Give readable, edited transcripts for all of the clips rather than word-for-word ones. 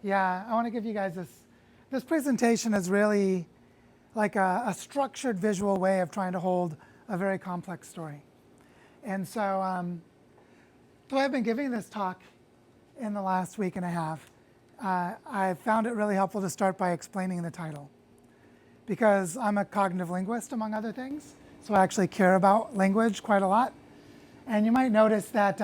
Yeah, I want to give you guys this presentation is really like a structured visual way of trying to hold a very complex story. And so I've been giving this talk in the last week and a half. I found it really helpful to start by explaining the title, because I'm a cognitive linguist, among other things, so I actually care about language quite a lot. And you might notice that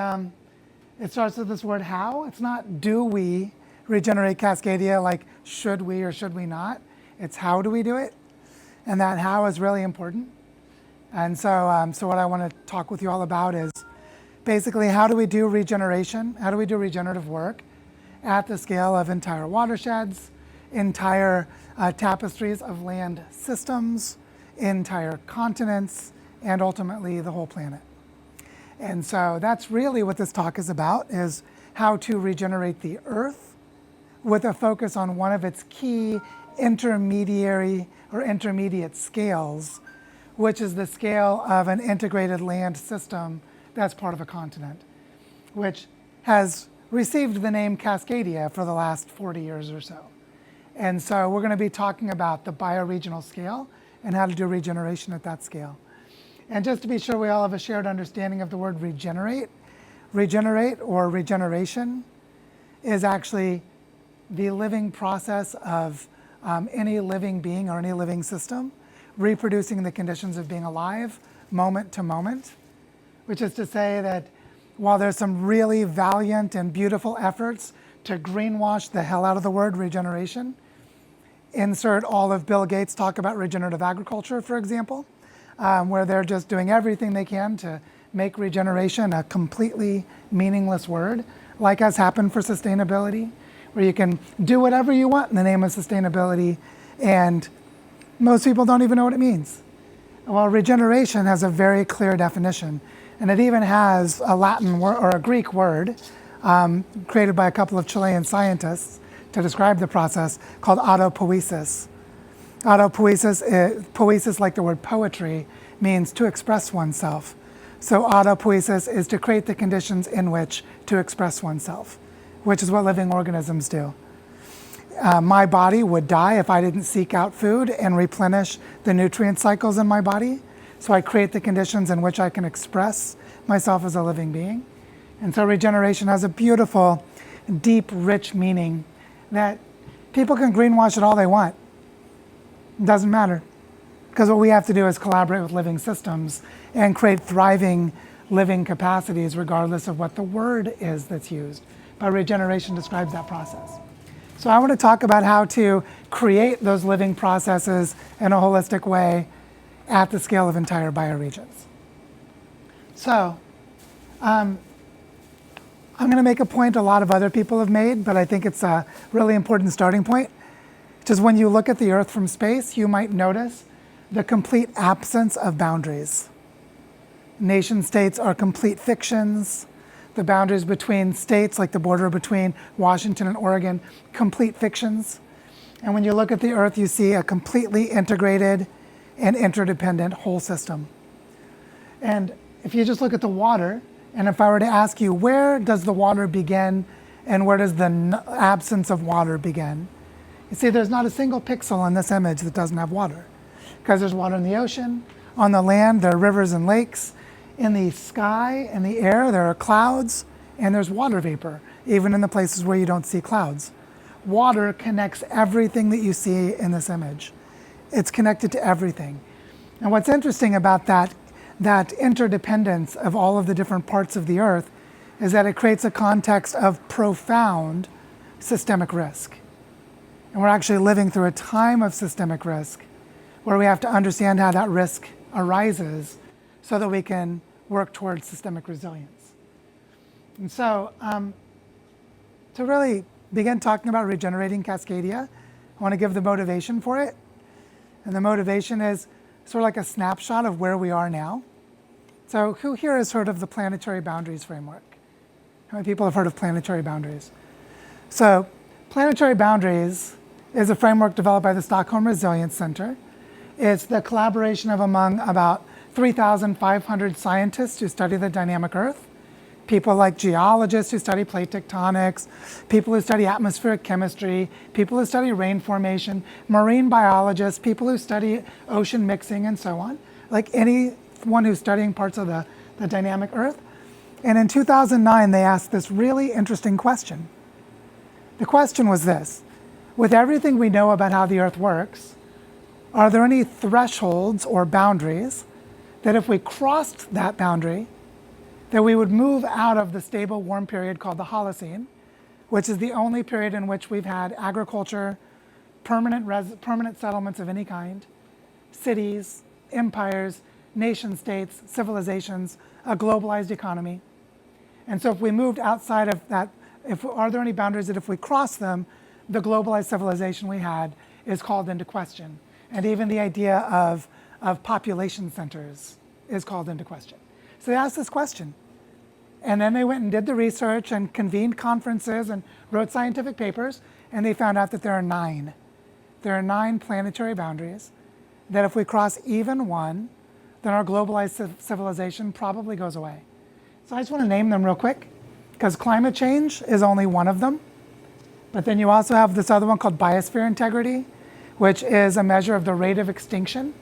it starts with this word how. It's not do we regenerate Cascadia, like should we or should we not. It's how do we do it, and that how is really important. And so what I want to talk with you all about is basically how do we do regeneration, how do we do regenerative work at the scale of entire watersheds, entire tapestries of land systems, entire continents, and ultimately the whole planet. And so that's really what this talk is about, is how to regenerate the Earth with a focus on one of its key intermediate scales, which is the scale of an integrated land system that's part of a continent, which has received the name Cascadia for the last 40 years or so. And so we're going to be talking about the bioregional scale and how to do regeneration at that scale. And just to be sure we all have a shared understanding of the word regenerate or regeneration is actually the living process of any living being or any living system reproducing the conditions of being alive moment to moment, which is to say that while there's some really valiant and beautiful efforts to greenwash the hell out of the word regeneration, insert all of Bill Gates' talk about regenerative agriculture, for example, where they're just doing everything they can to make regeneration a completely meaningless word, like has happened for sustainability, where you can do whatever you want in the name of sustainability, and most people don't even know what it means. Well, regeneration has a very clear definition, and it even has a Latin word or a Greek word created by a couple of Chilean scientists to describe the process, called autopoiesis. Autopoiesis, poiesis, like the word poetry, means to express oneself. So autopoiesis is to create the conditions in which to express oneself, which is what living organisms do. My body would die if I didn't seek out food and replenish the nutrient cycles in my body. So I create the conditions in which I can express myself as a living being. And so regeneration has a beautiful, deep, rich meaning that people can greenwash it all they want. It doesn't matter, because what we have to do is collaborate with living systems and create thriving living capacities regardless of what the word is that's used. But regeneration describes that process. So I want to talk about how to create those living processes in a holistic way at the scale of entire bioregions. So I'm going to make a point a lot of other people have made, but I think it's a really important starting point, which is when you look at the Earth from space, you might notice the complete absence of boundaries. Nation states are complete fictions. The boundaries between states, like the border between Washington and Oregon, complete fictions. And when you look at the Earth, you see a completely integrated and interdependent whole system. And if you just look at the water, and if I were to ask you, where does the water begin and where does the absence of water begin? You see, there's not a single pixel in this image that doesn't have water, because there's water in the ocean, on the land, there are rivers and lakes. In the sky and the air, there are clouds, and there's water vapor, even in the places where you don't see clouds. Water connects everything that you see in this image. It's connected to everything. And what's interesting about that interdependence of all of the different parts of the Earth is that it creates a context of profound systemic risk. And we're actually living through a time of systemic risk where we have to understand how that risk arises so that we can work towards systemic resilience. And so to really begin talking about regenerating Cascadia, I want to give the motivation for it. And the motivation is sort of like a snapshot of where we are now. So who here has heard of the planetary boundaries framework? How many people have heard of planetary boundaries? So planetary boundaries is a framework developed by the Stockholm Resilience Center. It's the collaboration of among about 3,500 scientists who study the dynamic Earth, people like geologists who study plate tectonics, people who study atmospheric chemistry, people who study rain formation, marine biologists, people who study ocean mixing and so on, like anyone who's studying parts of the dynamic Earth. And in 2009, they asked this really interesting question. The question was this: with everything we know about how the Earth works, are there any thresholds or boundaries that if we crossed that boundary, that we would move out of the stable warm period called the Holocene, which is the only period in which we've had agriculture, permanent settlements of any kind, cities, empires, nation states, civilizations, a globalized economy. And so if we moved outside of that, are there any boundaries that if we cross them, the globalized civilization we had is called into question? And even the idea of population centers is called into question. So they asked this question. And then they went and did the research and convened conferences and wrote scientific papers, and they found out that there are 9. There are 9 planetary boundaries that if we cross even one, then our globalized civilization probably goes away. So I just want to name them real quick, because climate change is only one of them. But then you also have this other one called biosphere integrity, which is a measure of the rate of extinction.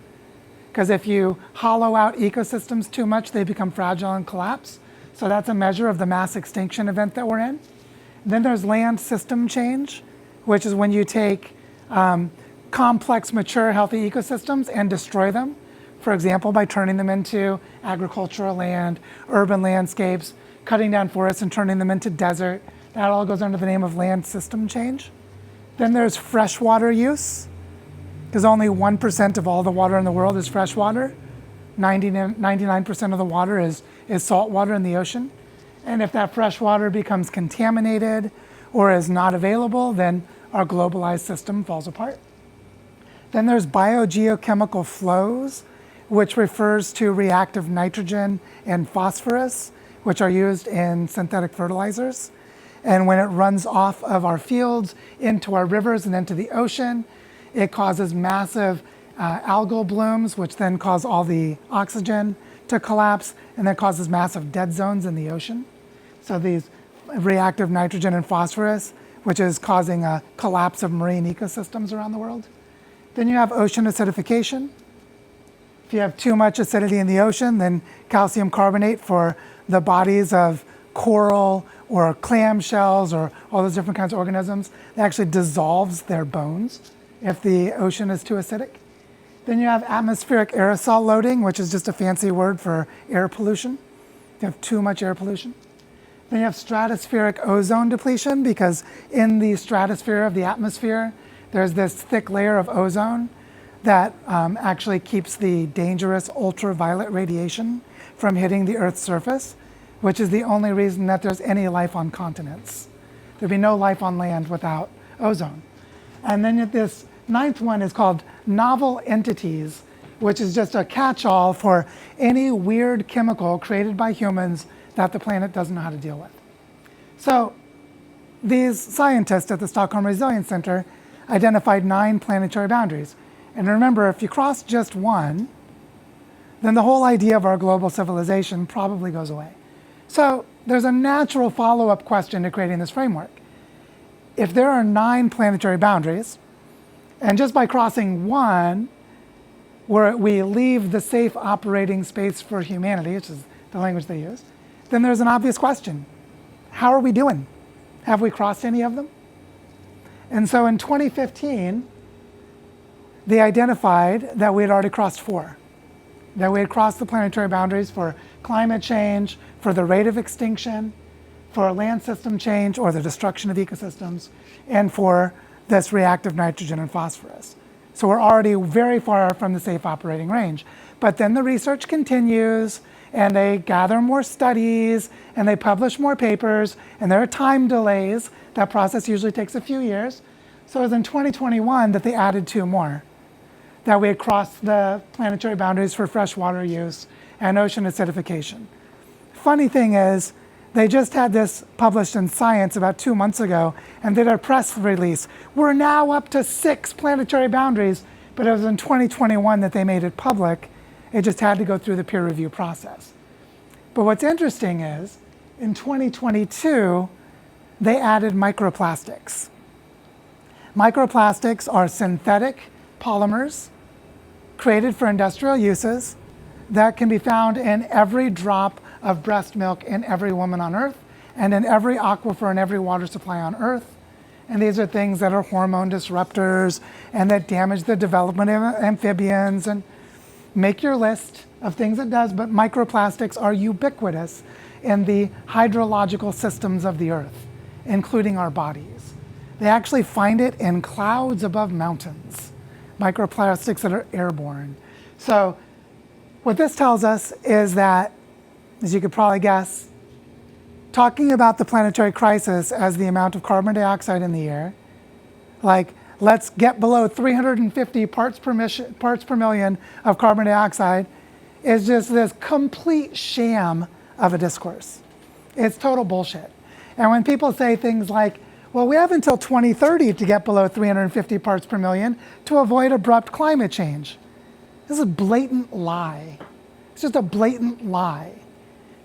Because if you hollow out ecosystems too much, they become fragile and collapse. So that's a measure of the mass extinction event that we're in. Then there's land system change, which is when you take complex, mature, healthy ecosystems and destroy them. For example, by turning them into agricultural land, urban landscapes, cutting down forests and turning them into desert. That all goes under the name of land system change. Then there's freshwater use, because only 1% of all the water in the world is freshwater. 99% of the water is salt water in the ocean. And if that fresh water becomes contaminated or is not available, then our globalized system falls apart. Then there's biogeochemical flows, which refers to reactive nitrogen and phosphorus, which are used in synthetic fertilizers. And when it runs off of our fields into our rivers and into the ocean, it causes massive algal blooms, which then cause all the oxygen to collapse, and that causes massive dead zones in the ocean. So these reactive nitrogen and phosphorus, which is causing a collapse of marine ecosystems around the world. Then you have ocean acidification. If you have too much acidity in the ocean, then calcium carbonate for the bodies of coral or clam shells or all those different kinds of organisms, it actually dissolves their bones if the ocean is too acidic. Then you have atmospheric aerosol loading, which is just a fancy word for air pollution. You have too much air pollution. Then you have stratospheric ozone depletion, because in the stratosphere of the atmosphere, there's this thick layer of ozone that actually keeps the dangerous ultraviolet radiation from hitting the Earth's surface, which is the only reason that there's any life on continents. There'd be no life on land without ozone. And then this 9th one is called novel entities, which is just a catch-all for any weird chemical created by humans that the planet doesn't know how to deal with. So these scientists at the Stockholm Resilience Center identified 9 planetary boundaries. And remember, if you cross just one, then the whole idea of our global civilization probably goes away. So there's a natural follow-up question to creating this framework. If there are 9 planetary boundaries, and just by crossing one, where we leave the safe operating space for humanity, which is the language they use, then there's an obvious question. How are we doing? Have we crossed any of them? And so in 2015, they identified that we had already crossed 4. That we had crossed the planetary boundaries for climate change, for the rate of extinction, for land system change or the destruction of ecosystems, and for this reactive nitrogen and phosphorus. So we're already very far from the safe operating range. But then the research continues, and they gather more studies, and they publish more papers, and there are time delays. That process usually takes a few years. So it was in 2021 that they added 2 more, that we had crossed the planetary boundaries for freshwater use and ocean acidification. Funny thing is, they just had this published in Science about 2 months ago and did a press release. We're now up to 6 planetary boundaries, but it was in 2021 that they made it public. It just had to go through the peer review process. But what's interesting is in 2022, they added microplastics. Microplastics are synthetic polymers created for industrial uses that can be found in every drop of breast milk in every woman on Earth and in every aquifer and every water supply on Earth. And these are things that are hormone disruptors and that damage the development of amphibians, and make your list of things it does, but microplastics are ubiquitous in the hydrological systems of the Earth, including our bodies. They actually find it in clouds above mountains, microplastics that are airborne. So what this tells us is that, as you could probably guess, talking about the planetary crisis as the amount of carbon dioxide in the air, like let's get below 350 parts per million of carbon dioxide, is just this complete sham of a discourse. It's total bullshit. And when people say things like, well, we have until 2030 to get below 350 parts per million to avoid abrupt climate change. This is a blatant lie. It's just a blatant lie,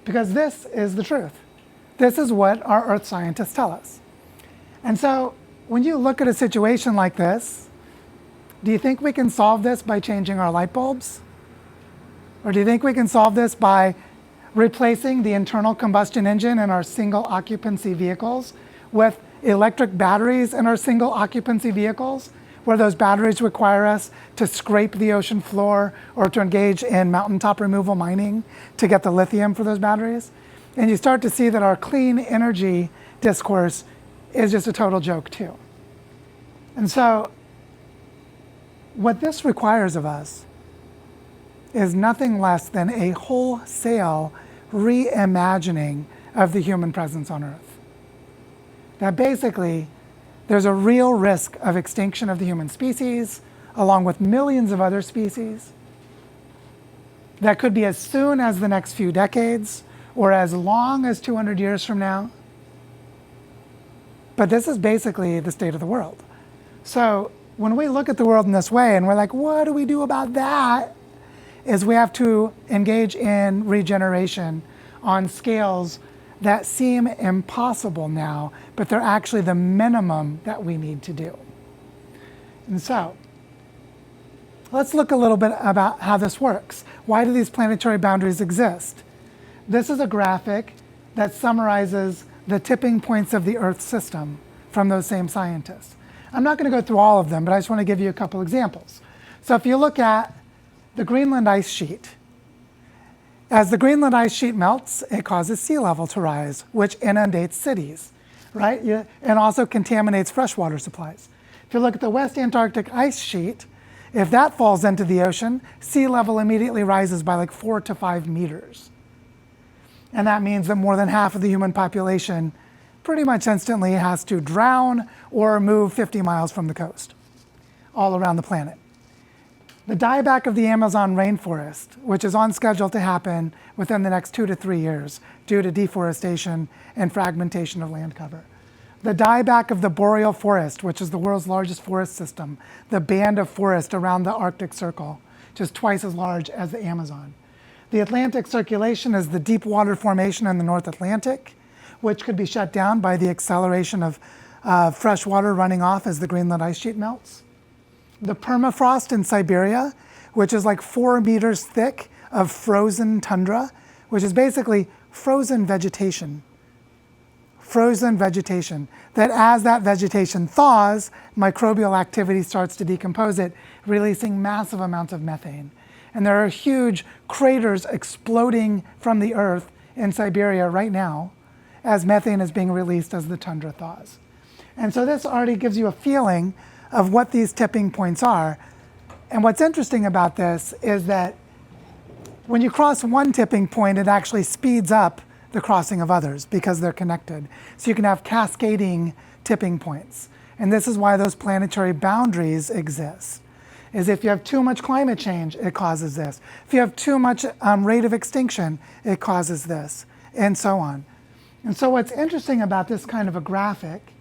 because this is the truth. This is what our Earth scientists tell us. And so when you look at a situation like this, do you think we can solve this by changing our light bulbs? Or do you think we can solve this by replacing the internal combustion engine in our single occupancy vehicles with electric batteries in our single occupancy vehicles, where those batteries require us to scrape the ocean floor or to engage in mountaintop removal mining to get the lithium for those batteries? And you start to see that our clean energy discourse is just a total joke too. And so what this requires of us is nothing less than a wholesale reimagining of the human presence on Earth. That basically, there's a real risk of extinction of the human species, along with millions of other species. That could be as soon as the next few decades, or as long as 200 years from now. But this is basically the state of the world. So when we look at the world in this way and we're like, what do we do about that? Is we have to engage in regeneration on scales that seem impossible now, but they're actually the minimum that we need to do. And so let's look a little bit about how this works. Why do these planetary boundaries exist? This is a graphic that summarizes the tipping points of the Earth system from those same scientists. I'm not going to go through all of them, but I just want to give you a couple examples. So if you look at the Greenland ice sheet, as the Greenland ice sheet melts, it causes sea level to rise, which inundates cities, right? And also contaminates freshwater supplies. If you look at the West Antarctic ice sheet, if that falls into the ocean, sea level immediately rises by like 4 to 5 meters. And that means that more than half of the human population pretty much instantly has to drown or move 50 miles from the coast, all around the planet. The dieback of the Amazon rainforest, which is on schedule to happen within the next 2 to 3 years due to deforestation and fragmentation of land cover. The dieback of the boreal forest, which is the world's largest forest system, the band of forest around the Arctic Circle, just twice as large as the Amazon. The Atlantic circulation is the deep water formation in the North Atlantic, which could be shut down by the acceleration of fresh water running off as the Greenland ice sheet melts. The permafrost in Siberia, which is like 4 meters thick of frozen tundra, which is basically frozen vegetation. Frozen vegetation, that as that vegetation thaws, microbial activity starts to decompose it, releasing massive amounts of methane. And there are huge craters exploding from the Earth in Siberia right now as methane is being released as the tundra thaws. And so this already gives you a feeling of what these tipping points are. And what's interesting about this is that when you cross one tipping point, it actually speeds up the crossing of others because they're connected. So you can have cascading tipping points. And this is why those planetary boundaries exist. Is if you have too much climate change, it causes this. If you have too much rate of extinction, it causes this, and so on. And so what's interesting about this kind of a graphic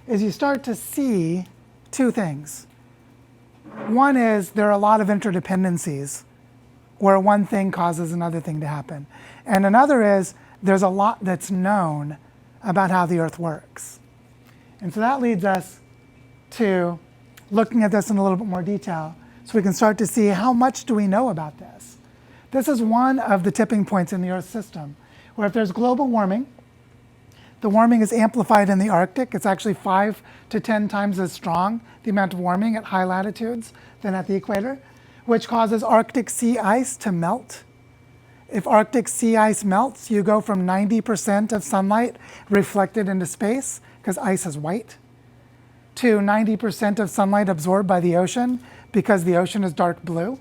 is you start to see two things. One is there are a lot of interdependencies where one thing causes another thing to happen. And another is there's a lot that's known about how the Earth works. And so that leads us to looking at this in a little bit more detail so we can start to see how much do we know about this. This is one of the tipping points in the Earth system, where if there's global warming, the warming is amplified in the Arctic. It's actually 5 to 10 times as strong, the amount of warming at high latitudes than at the equator, which causes Arctic sea ice to melt. If Arctic sea ice melts, you go from 90% of sunlight reflected into space, because ice is white, to 90% of sunlight absorbed by the ocean, because the ocean is dark blue.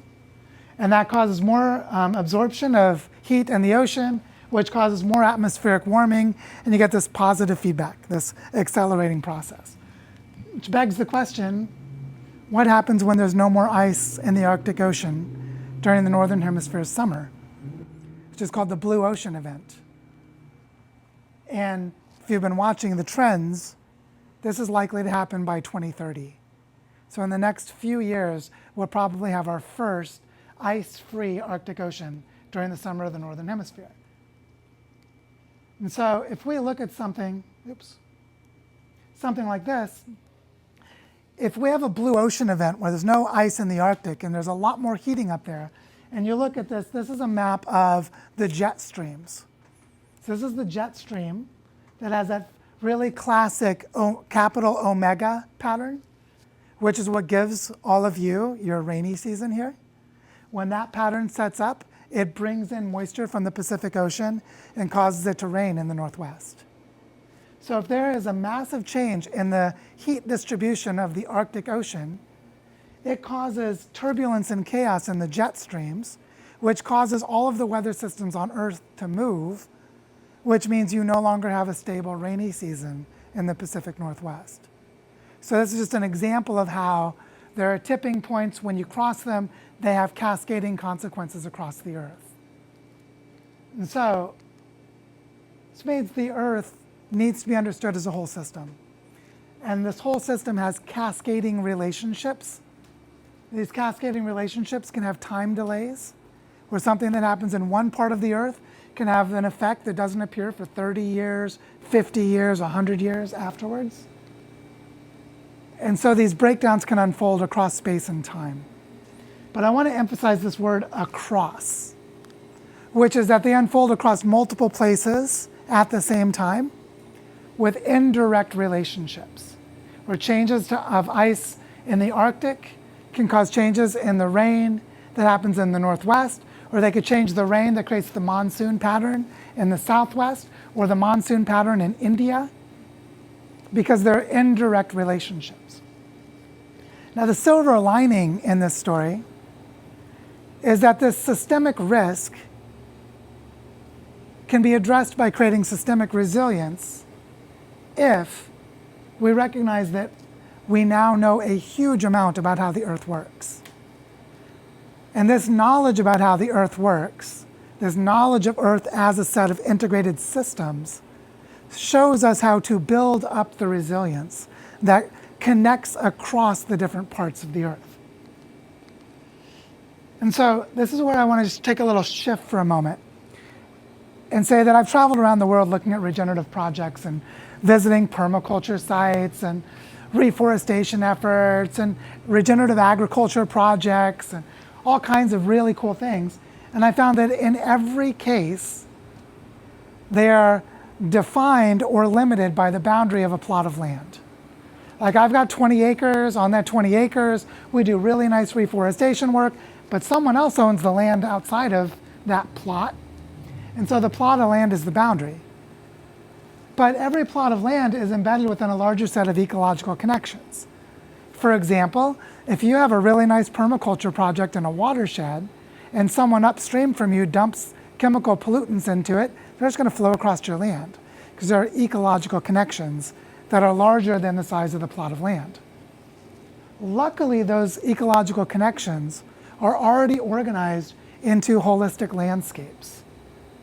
And that causes more absorption of heat in the ocean, which causes more atmospheric warming, and you get this positive feedback, this accelerating process. Which begs the question, what happens when there's no more ice in the Arctic Ocean during the Northern Hemisphere's summer, which is called the Blue Ocean event? And if you've been watching the trends, this is likely to happen by 2030. So in the next few years, we'll probably have our first ice-free Arctic Ocean during the summer of the Northern Hemisphere. And so if we look at something like this, if we have a blue ocean event where there's no ice in the Arctic and there's a lot more heating up there, and you look at this, this is a map of the jet streams. So this is the jet stream that has that really classic capital Omega pattern, which is what gives all of you your rainy season here. When that pattern sets up, it brings in moisture from the Pacific Ocean and causes it to rain in the Northwest. So if there is a massive change in the heat distribution of the Arctic Ocean, it causes turbulence and chaos in the jet streams, which causes all of the weather systems on Earth to move, which means you no longer have a stable rainy season in the Pacific Northwest. So this is just an example of how there are tipping points. When you cross them, they have cascading consequences across the Earth. And so this means the Earth needs to be understood as a whole system. And this whole system has cascading relationships. These cascading relationships can have time delays, where something that happens in one part of the Earth can have an effect that doesn't appear for 30 years, 50 years, 100 years afterwards. And so these breakdowns can unfold across space and time. But I want to emphasize this word across, which is that they unfold across multiple places at the same time with indirect relationships, where changes of ice in the Arctic can cause changes in the rain that happens in the Northwest, or they could change the rain that creates the monsoon pattern in the Southwest, or the monsoon pattern in India, because they're indirect relationships. Now, the silver lining in this story is that this systemic risk can be addressed by creating systemic resilience if we recognize that we now know a huge amount about how the Earth works. And this knowledge about how the Earth works, this knowledge of Earth as a set of integrated systems, shows us how to build up the resilience that connects across the different parts of the Earth. And so this is where I want to just take a little shift for a moment and say that I've traveled around the world looking at regenerative projects and visiting permaculture sites and reforestation efforts and regenerative agriculture projects and all kinds of really cool things. And I found that in every case, they are defined or limited by the boundary of a plot of land. Like, I've got 20 acres. On that 20 acres, we do really nice reforestation work, but someone else owns the land outside of that plot. And so the plot of land is the boundary. But every plot of land is embedded within a larger set of ecological connections. For example, if you have a really nice permaculture project in a watershed and someone upstream from you dumps chemical pollutants into it, they're just going to flow across your land because there are ecological connections that are larger than the size of the plot of land. Luckily, those ecological connections are already organized into holistic landscapes,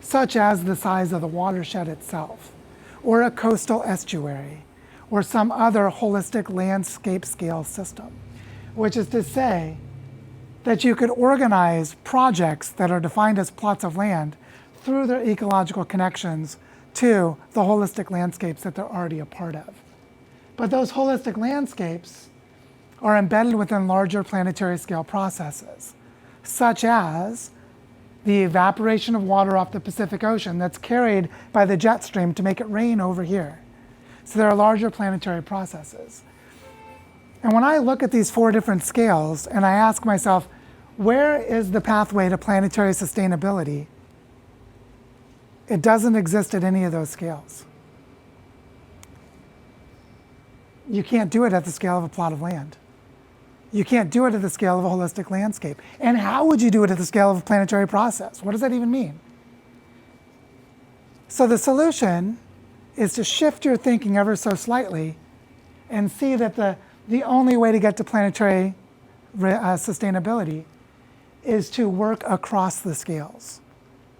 such as the size of the watershed itself, or a coastal estuary, or some other holistic landscape scale system, which is to say that you could organize projects that are defined as plots of land through their ecological connections to the holistic landscapes that they're already a part of. But those holistic landscapes are embedded within larger planetary scale processes, such as the evaporation of water off the Pacific Ocean that's carried by the jet stream to make it rain over here. So there are larger planetary processes. And when I look at these 4 different scales and I ask myself, where is the pathway to planetary sustainability? It doesn't exist at any of those scales. You can't do it at the scale of a plot of land. You can't do it at the scale of a holistic landscape. And how would you do it at the scale of a planetary process? What does that even mean? So the solution is to shift your thinking ever so slightly and see that the only way to get to planetary sustainability is to work across the scales,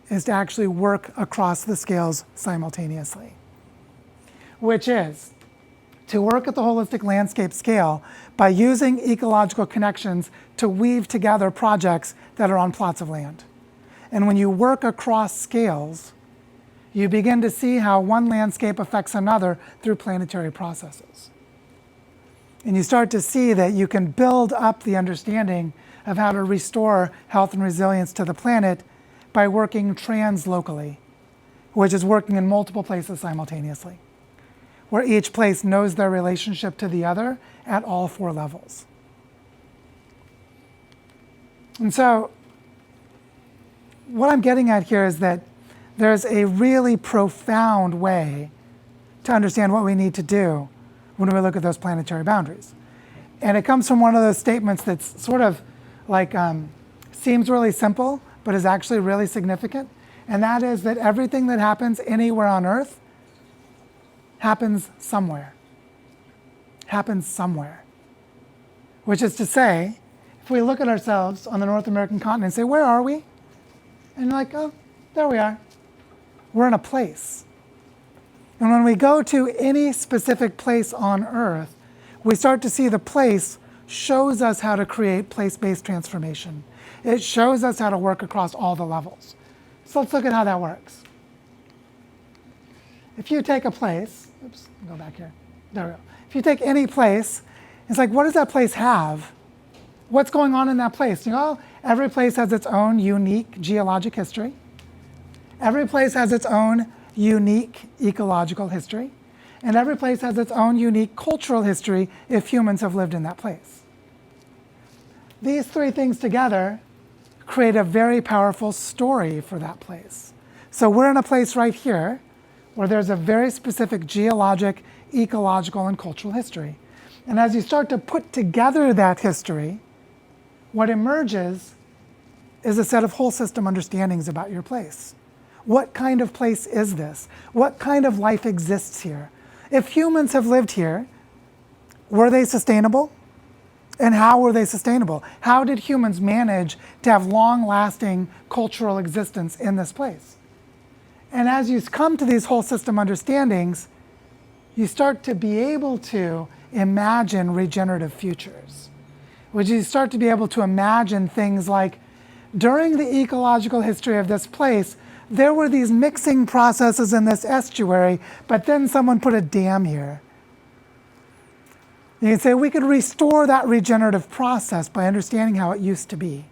is to actually work across the scales simultaneously, which is to work at the holistic landscape scale by using ecological connections to weave together projects that are on plots of land. And when you work across scales, you begin to see how one landscape affects another through planetary processes. And you start to see that you can build up the understanding of how to restore health and resilience to the planet by working translocally, which is working in multiple places simultaneously, where each place knows their relationship to the other at all 4 levels. And so what I'm getting at here is that there's a really profound way to understand what we need to do when we look at those planetary boundaries. And it comes from one of those statements that's sort of like seems really simple, but is actually really significant. And that is that everything that happens anywhere on Earth happens somewhere. Happens somewhere. Which is to say, if we look at ourselves on the North American continent and say, where are we? And you're like, oh, there we are. We're in a place. And when we go to any specific place on Earth, we start to see the place shows us how to create place-based transformation. It shows us how to work across all the levels. So let's look at how that works. If you take a place, oops, go back here. There we go. If you take any place, it's like, what does that place have? What's going on in that place? You know, every place has its own unique geologic history. Every place has its own unique ecological history. And every place has its own unique cultural history if humans have lived in that place. These 3 things together create a very powerful story for that place. So we're in a place right here where there's a very specific geologic, ecological, and cultural history. And as you start to put together that history, what emerges is a set of whole system understandings about your place. What kind of place is this? What kind of life exists here? If humans have lived here, were they sustainable? And how were they sustainable? How did humans manage to have long-lasting cultural existence in this place? And as you come to these whole system understandings, you start to be able to imagine regenerative futures, which you start to be able to imagine things like, during the ecological history of this place, there were these mixing processes in this estuary, but then someone put a dam here. You can say we could restore that regenerative process by understanding how it used to be.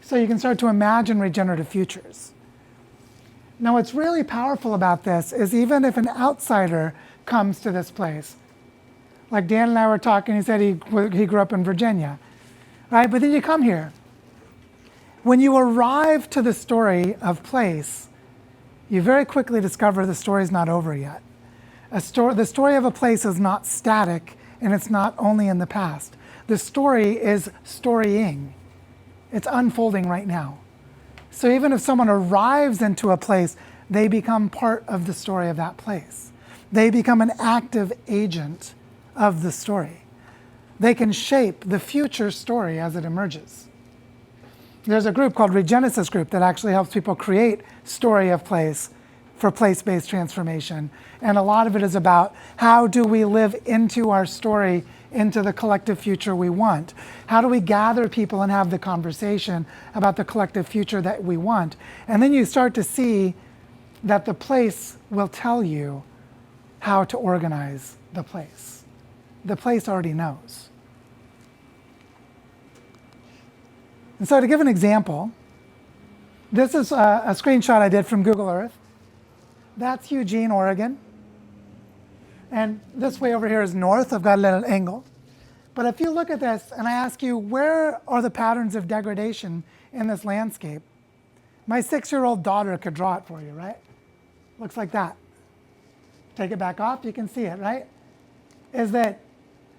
So you can start to imagine regenerative futures. Now what's really powerful about this is even if an outsider comes to this place, like Dan and I were talking, he said he grew up in Virginia, right? But then you come here. When you arrive to the story of place, you very quickly discover the story's not over yet. The story of a place is not static, and it's not only in the past. The story is storying. It's unfolding right now. So even if someone arrives into a place, they become part of the story of that place. They become an active agent of the story. They can shape the future story as it emerges. There's a group called Regenesis Group that actually helps people create story of place for place-based transformation. And a lot of it is about how do we live into our story into the collective future we want? How do we gather people and have the conversation about the collective future that we want? And then you start to see that the place will tell you how to organize the place. The place already knows. And so to give an example, this is a screenshot I did from Google Earth. That's Eugene, Oregon. And this way over here is north. I've got a little angle. But if you look at this and I ask you, where are the patterns of degradation in this landscape? My 6-year-old daughter could draw it for you, right? Looks like that. Take it back off, you can see it, right? Is that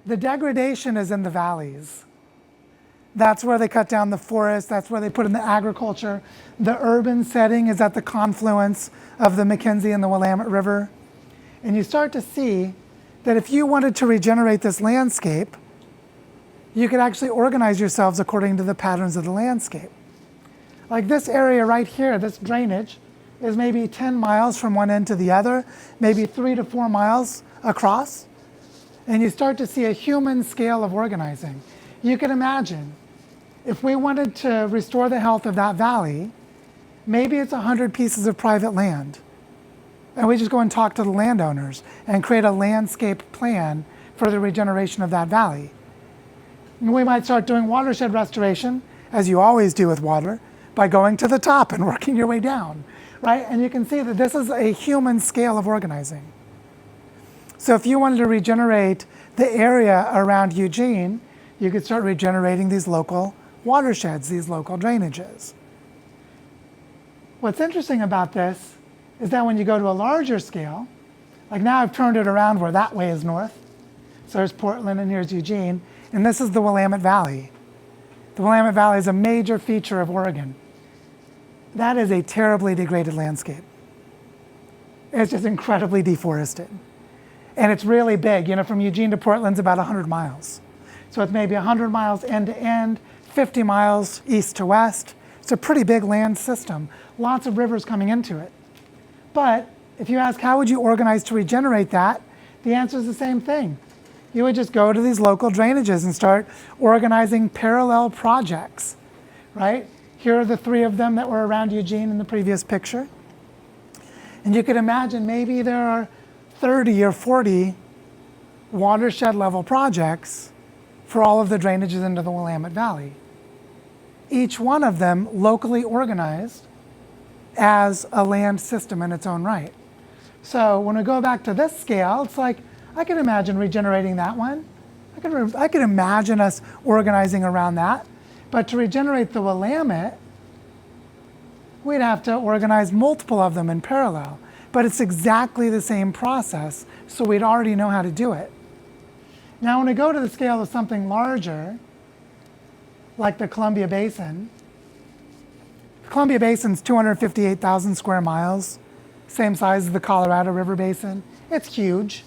the degradation is in the valleys. That's where they cut down the forest. That's where they put in the agriculture. The urban setting is at the confluence of the McKenzie and the Willamette River. And you start to see that if you wanted to regenerate this landscape, you could actually organize yourselves according to the patterns of the landscape. Like this area right here, this drainage, is maybe 10 miles from one end to the other, maybe 3 to 4 miles across. And you start to see a human scale of organizing. You can imagine, if we wanted to restore the health of that valley, maybe it's 100 pieces of private land. And we just go and talk to the landowners and create a landscape plan for the regeneration of that valley. And we might start doing watershed restoration, as you always do with water, by going to the top and working your way down, right? And you can see that this is a human scale of organizing. So if you wanted to regenerate the area around Eugene, you could start regenerating these local watersheds, these local drainages. What's interesting about this is that when you go to a larger scale, like now I've turned it around where that way is north. So there's Portland and here's Eugene, and this is the Willamette Valley. The Willamette Valley is a major feature of Oregon. That is a terribly degraded landscape. It's just incredibly deforested. And it's really big. You know, from Eugene to Portland's about 100 miles. So it's maybe 100 miles end to end, 50 miles east to west. It's a pretty big land system. Lots of rivers coming into it. But if you ask how would you organize to regenerate that, the answer is the same thing. You would just go to these local drainages and start organizing parallel projects, right? Here are the 3 of them that were around Eugene in the previous picture. And you could imagine maybe there are 30 or 40 watershed level projects for all of the drainages into the Willamette Valley. Each one of them locally organized as a land system in its own right. So when we go back to this scale, it's like, I can imagine regenerating that one. I could imagine us organizing around that. But to regenerate the Willamette, we'd have to organize multiple of them in parallel. But it's exactly the same process, so we'd already know how to do it. Now when we go to the scale of something larger, like the Columbia Basin, the Columbia Basin's 258,000 square miles, same size as the Colorado River Basin. It's huge.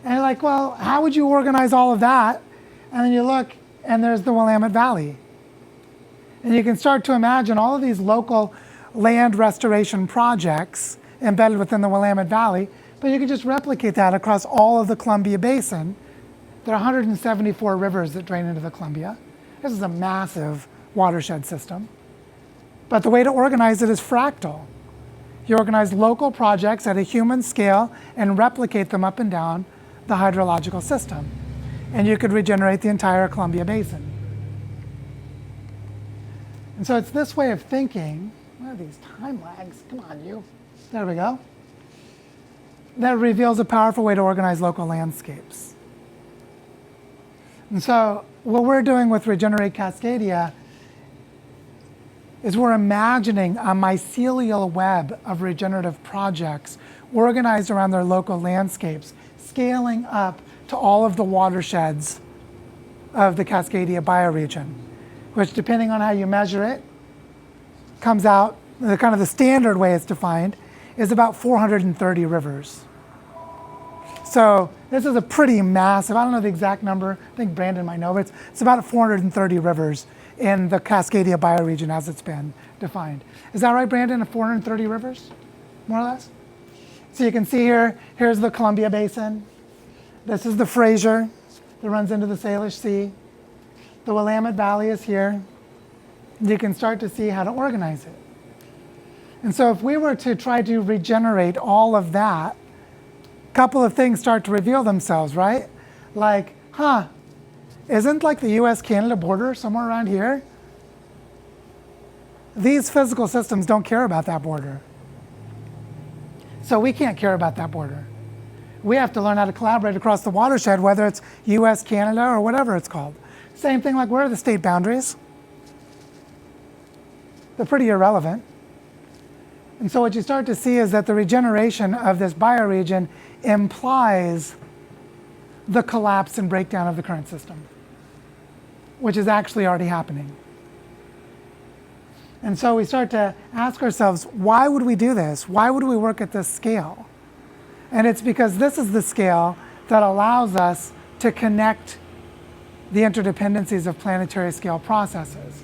And you're like, well, how would you organize all of that? And then you look, and there's the Willamette Valley. And you can start to imagine all of these local land restoration projects embedded within the Willamette Valley, but you can just replicate that across all of the Columbia Basin. There are 174 rivers that drain into the Columbia. This is a massive watershed system. But the way to organize it is fractal. You organize local projects at a human scale and replicate them up and down the hydrological system. And you could regenerate the entire Columbia Basin. And so it's this way of thinking. What are these time lags? Come on, you. There we go. That reveals a powerful way to organize local landscapes. And so what we're doing with Regenerate Cascadia is we're imagining a mycelial web of regenerative projects organized around their local landscapes, scaling up to all of the watersheds of the Cascadia bioregion, which, depending on how you measure it, comes out, the kind of the standard way it's defined, is about 430 rivers. So this is a pretty massive, I don't know the exact number, I think Brandon might know, but it's about 430 rivers in the Cascadia bioregion as it's been defined. Is that right, Brandon? 430 rivers, more or less? So you can see here, here's the Columbia Basin. This is the Fraser. that runs into the Salish Sea. The Willamette Valley is here. You can start to see how to organize it. And so if we were to try to regenerate all of that, a couple of things start to reveal themselves, right? Like, isn't like the US-Canada border somewhere around here? These physical systems don't care about that border. So we can't care about that border. We have to learn how to collaborate across the watershed, whether it's US, Canada, or whatever it's called. Same thing, like, where are the state boundaries? They're pretty irrelevant. And so what you start to see is that the regeneration of this bioregion implies the collapse and breakdown of the current system, which is actually already happening. And so we start to ask ourselves, why would we do this? Why would we work at this scale? And it's because this is the scale that allows us to connect the interdependencies of planetary scale processes.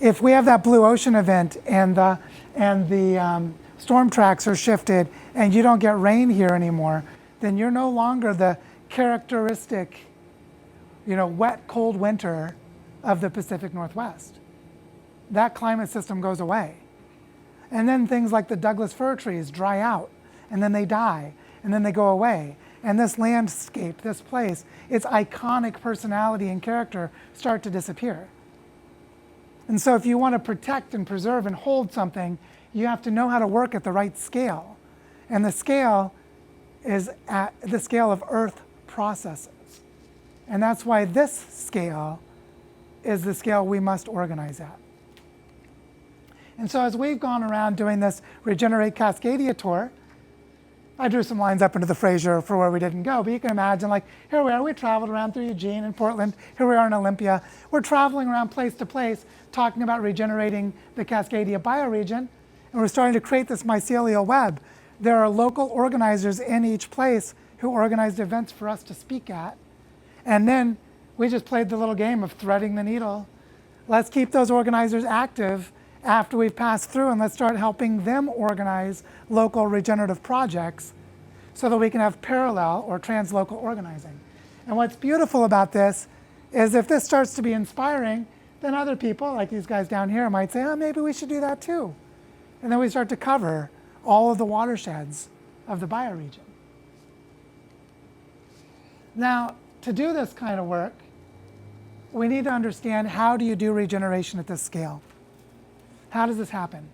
If we have that blue ocean event and the storm tracks are shifted and you don't get rain here anymore, then you're no longer the characteristic, wet, cold winter of the Pacific Northwest. That climate system goes away. And then things like the Douglas fir trees dry out, and then they die, and then they go away. And this landscape, this place, its iconic personality and character start to disappear. And so if you want to protect and preserve and hold something, you have to know how to work at the right scale. And the scale is at the scale of Earth processes. And that's why this scale is the scale we must organize at. And so as we've gone around doing this Regenerate Cascadia tour, I drew some lines up into the Fraser for where we didn't go, but you can imagine, like, here we are, we traveled around through Eugene and Portland, here we are in Olympia. We're traveling around place to place, talking about regenerating the Cascadia bioregion, and we're starting to create this mycelial web. There are local organizers in each place who organized events for us to speak at. And then we just played the little game of threading the needle. Let's keep those organizers active after we've passed through, and let's start helping them organize local regenerative projects so that we can have parallel or translocal organizing. And what's beautiful about this is if this starts to be inspiring, then other people, like these guys down here, might say, maybe we should do that too. And then we start to cover all of the watersheds of the bioregion. Now, to do this kind of work, we need to understand, how do you do regeneration at this scale? How does this happen?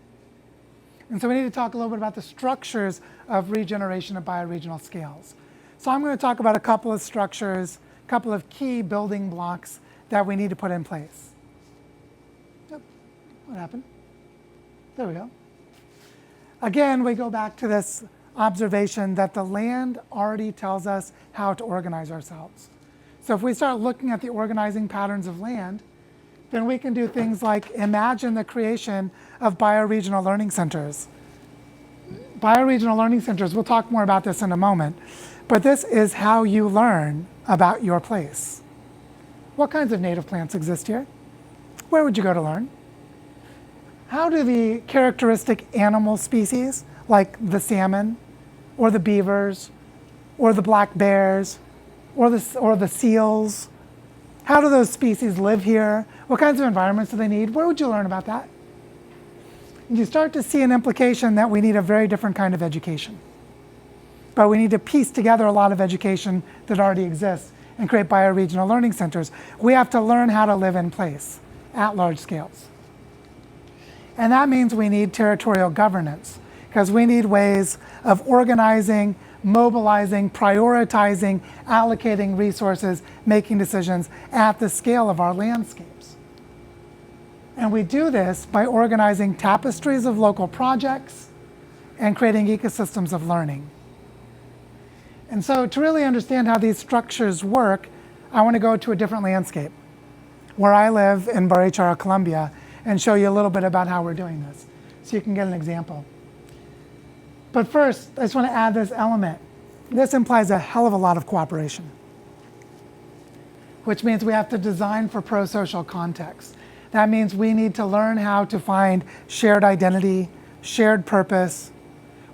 And so we need to talk a little bit about the structures of regeneration at bioregional scales. So I'm going to talk about a couple of structures, a couple of key building blocks that we need to put in place. Yep. What happened? There we go. Again, we go back to this observation that the land already tells us how to organize ourselves. So if we start looking at the organizing patterns of land, then we can do things like imagine the creation of bioregional learning centers. Bioregional learning centers, we'll talk more about this in a moment, but this is how you learn about your place. What kinds of native plants exist here? Where would you go to learn? How do the characteristic animal species, like the salmon, or the beavers, or the black bears, or the seals, how do those species live here? What kinds of environments do they need? Where would you learn about that? And you start to see an implication that we need a very different kind of education. But we need to piece together a lot of education that already exists and create bioregional learning centers. We have to learn how to live in place at large scales. And that means we need territorial governance, because we need ways of organizing, mobilizing, prioritizing, allocating resources, making decisions at the scale of our landscapes. And we do this by organizing tapestries of local projects and creating ecosystems of learning. And so to really understand how these structures work, I want to go to a different landscape, where I live in Barichara, Colombia, and show you a little bit about how we're doing this, so you can get an example. But first, I just want to add this element. This implies a hell of a lot of cooperation, which means we have to design for pro-social context. That means we need to learn how to find shared identity, shared purpose.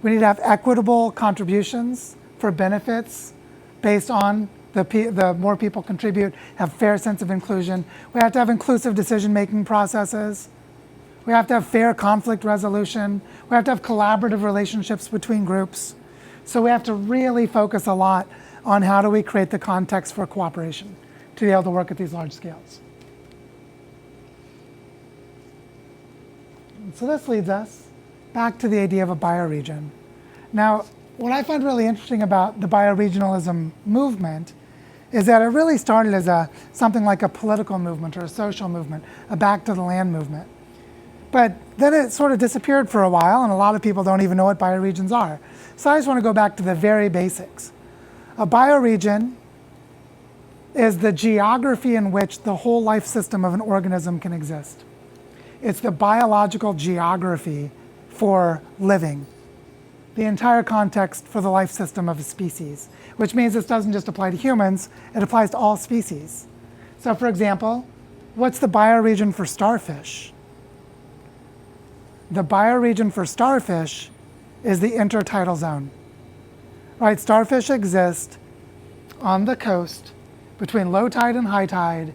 We need to have equitable contributions for benefits based on the more people contribute, have fair sense of inclusion. We have to have inclusive decision-making processes. We have to have fair conflict resolution. We have to have collaborative relationships between groups. So we have to really focus a lot on how do we create the context for cooperation to be able to work at these large scales. And so this leads us back to the idea of a bioregion. Now, what I find really interesting about the bioregionalism movement is that it really started as something like a political movement or a social movement, a back to the land movement. But then it sort of disappeared for a while, and a lot of people don't even know what bioregions are. So I just want to go back to the very basics. A bioregion is the geography in which the whole life system of an organism can exist. It's the biological geography for living, the entire context for the life system of a species, which means this doesn't just apply to humans, it applies to all species. So for example, what's the bioregion for starfish? The bioregion for starfish is the intertidal zone. Right, starfish exist on the coast between low tide and high tide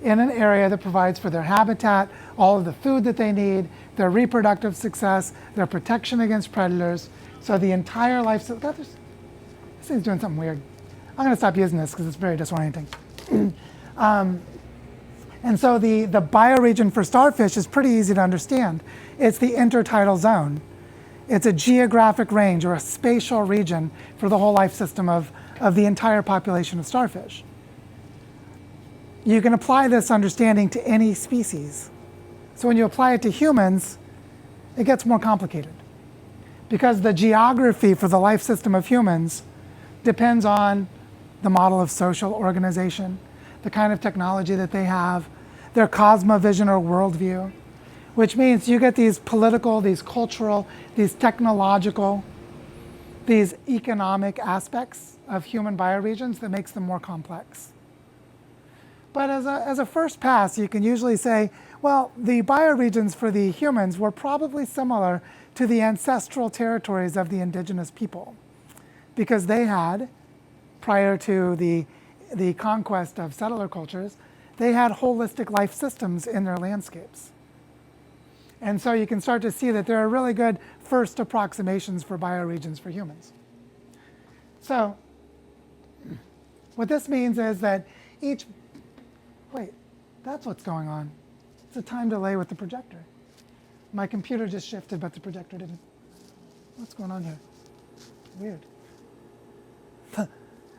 in an area that provides for their habitat, all of the food that they need, their reproductive success, their protection against predators. So the entire life cycle, God, this thing's doing something weird. I'm going to stop using this because it's very disorienting. And so the bioregion for starfish is pretty easy to understand. It's the intertidal zone. It's a geographic range or a spatial region for the whole life system of the entire population of starfish. You can apply this understanding to any species. So when you apply it to humans, it gets more complicated because the geography for the life system of humans depends on the model of social organization, the kind of technology that they have, their cosmovision or worldview, which means you get these political, these cultural, these technological, these economic aspects of human bioregions that makes them more complex. But as a first pass, you can usually say, well, the bioregions for the humans were probably similar to the ancestral territories of the indigenous people, because they had, prior to the conquest of settler cultures, they had holistic life systems in their landscapes. And so you can start to see that there are really good first approximations for bioregions for humans. So what this means is that wait, that's what's going on. It's a time delay with the projector. My computer just shifted, but the projector didn't. What's going on here? Weird.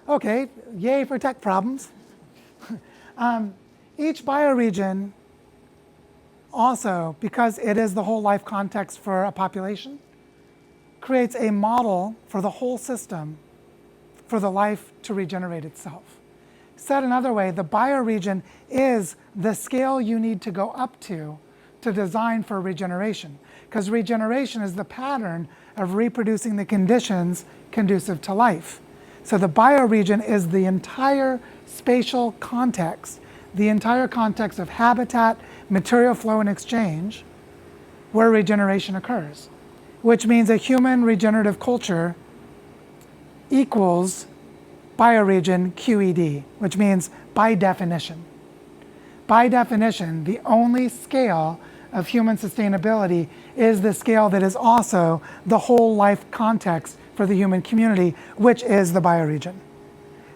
Okay, yay for tech problems. Each bioregion also, because it is the whole life context for a population, creates a model for the whole system for the life to regenerate itself. Said another way, the bioregion is the scale you need to go up to design for regeneration, because regeneration is the pattern of reproducing the conditions conducive to life. So the bioregion is the entire spatial context, the entire context of habitat, material flow, and exchange where regeneration occurs, which means a human regenerative culture equals bioregion QED, which means by definition. By definition, the only scale of human sustainability is the scale that is also the whole life context for the human community, which is the bioregion.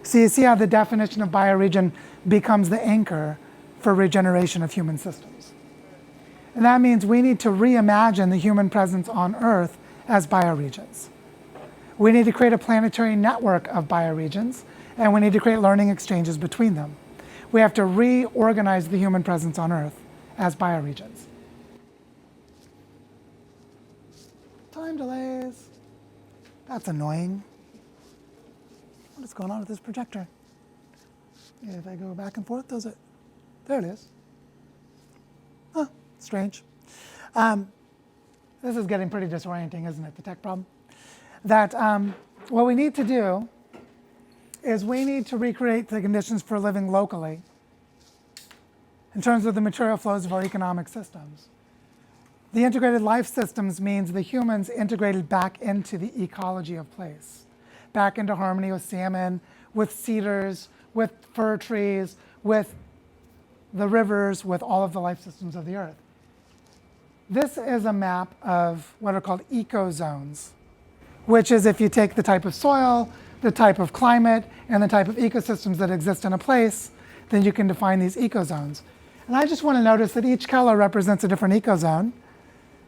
So you see how the definition of bioregion becomes the anchor for regeneration of human systems. And that means we need to reimagine the human presence on Earth as bioregions. We need to create a planetary network of bioregions, and we need to create learning exchanges between them. We have to reorganize the human presence on Earth as bioregions. Time delays. That's annoying. What is going on with this projector? If I go back and forth, does it? There it is. Huh, strange. This is getting pretty disorienting, isn't it, the tech problem? That what we need to do is we need to recreate the conditions for living locally in terms of the material flows of our economic systems. The integrated life systems means the humans integrated back into the ecology of place, back into harmony with salmon, with cedars, with fir trees, with the rivers, with all of the life systems of the earth. This is a map of what are called ecozones, which is if you take the type of soil, the type of climate, and the type of ecosystems that exist in a place, then you can define these ecozones. And I just want to notice that each color represents a different ecozone,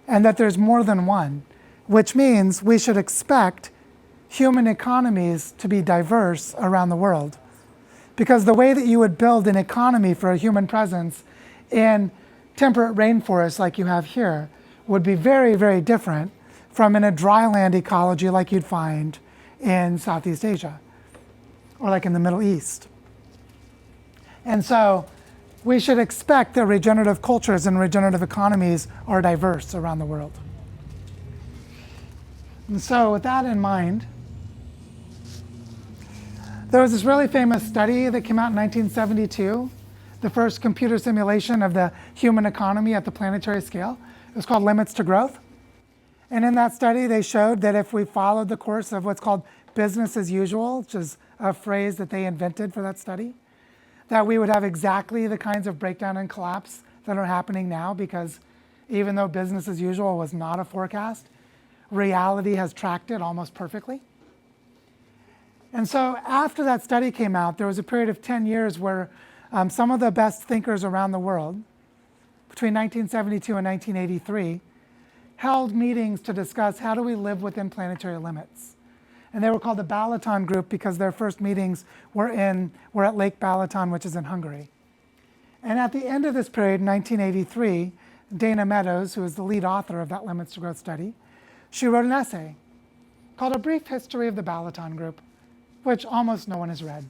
and that there's more than one, which means we should expect human economies to be diverse around the world. Because the way that you would build an economy for a human presence in temperate rainforests like you have here would be very, very different from in a dryland ecology like you'd find in Southeast Asia or like in the Middle East. And so we should expect that regenerative cultures and regenerative economies are diverse around the world. And so with that in mind, there was this really famous study that came out in 1972, the first computer simulation of the human economy at the planetary scale. It was called Limits to Growth. And in that study, they showed that if we followed the course of what's called business as usual, which is a phrase that they invented for that study, that we would have exactly the kinds of breakdown and collapse that are happening now, because even though business as usual was not a forecast, reality has tracked it almost perfectly. And so after that study came out, there was a period of 10 years where some of the best thinkers around the world, between 1972 and 1983, held meetings to discuss how do we live within planetary limits. And they were called the Balaton Group because their first meetings were at Lake Balaton, which is in Hungary. And at the end of this period, in 1983, Dana Meadows, who is the lead author of that Limits to Growth study, she wrote an essay called A Brief History of the Balaton Group, which almost no one has read.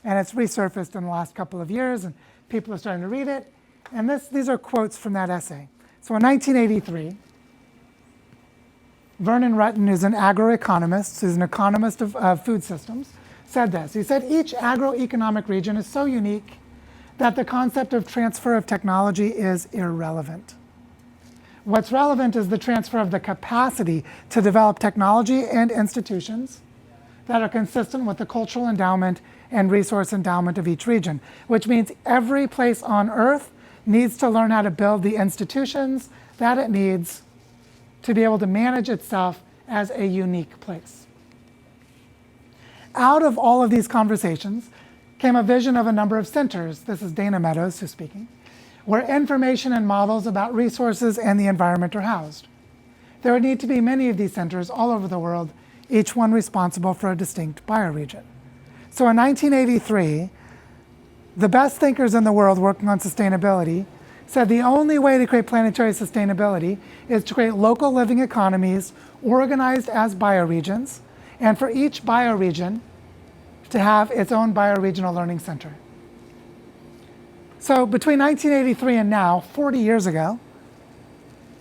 And it's resurfaced in the last couple of years, and people are starting to read it. And these are quotes from that essay. So in 1983, Vernon Rutten, who's an agroeconomist, who's an economist of food systems, said this. He said, each agroeconomic region is so unique that the concept of transfer of technology is irrelevant. What's relevant is the transfer of the capacity to develop technology and institutions that are consistent with the cultural endowment and resource endowment of each region, which means every place on Earth needs to learn how to build the institutions that it needs to be able to manage itself as a unique place. Out of all of these conversations came a vision of a number of centers. This is Dana Meadows who's speaking, where information and models about resources and the environment are housed. There would need to be many of these centers all over the world, each one responsible for a distinct bioregion. So in 1983, the best thinkers in the world working on sustainability said the only way to create planetary sustainability is to create local living economies organized as bioregions, and for each bioregion to have its own bioregional learning center. So between 1983 and now, 40 years ago,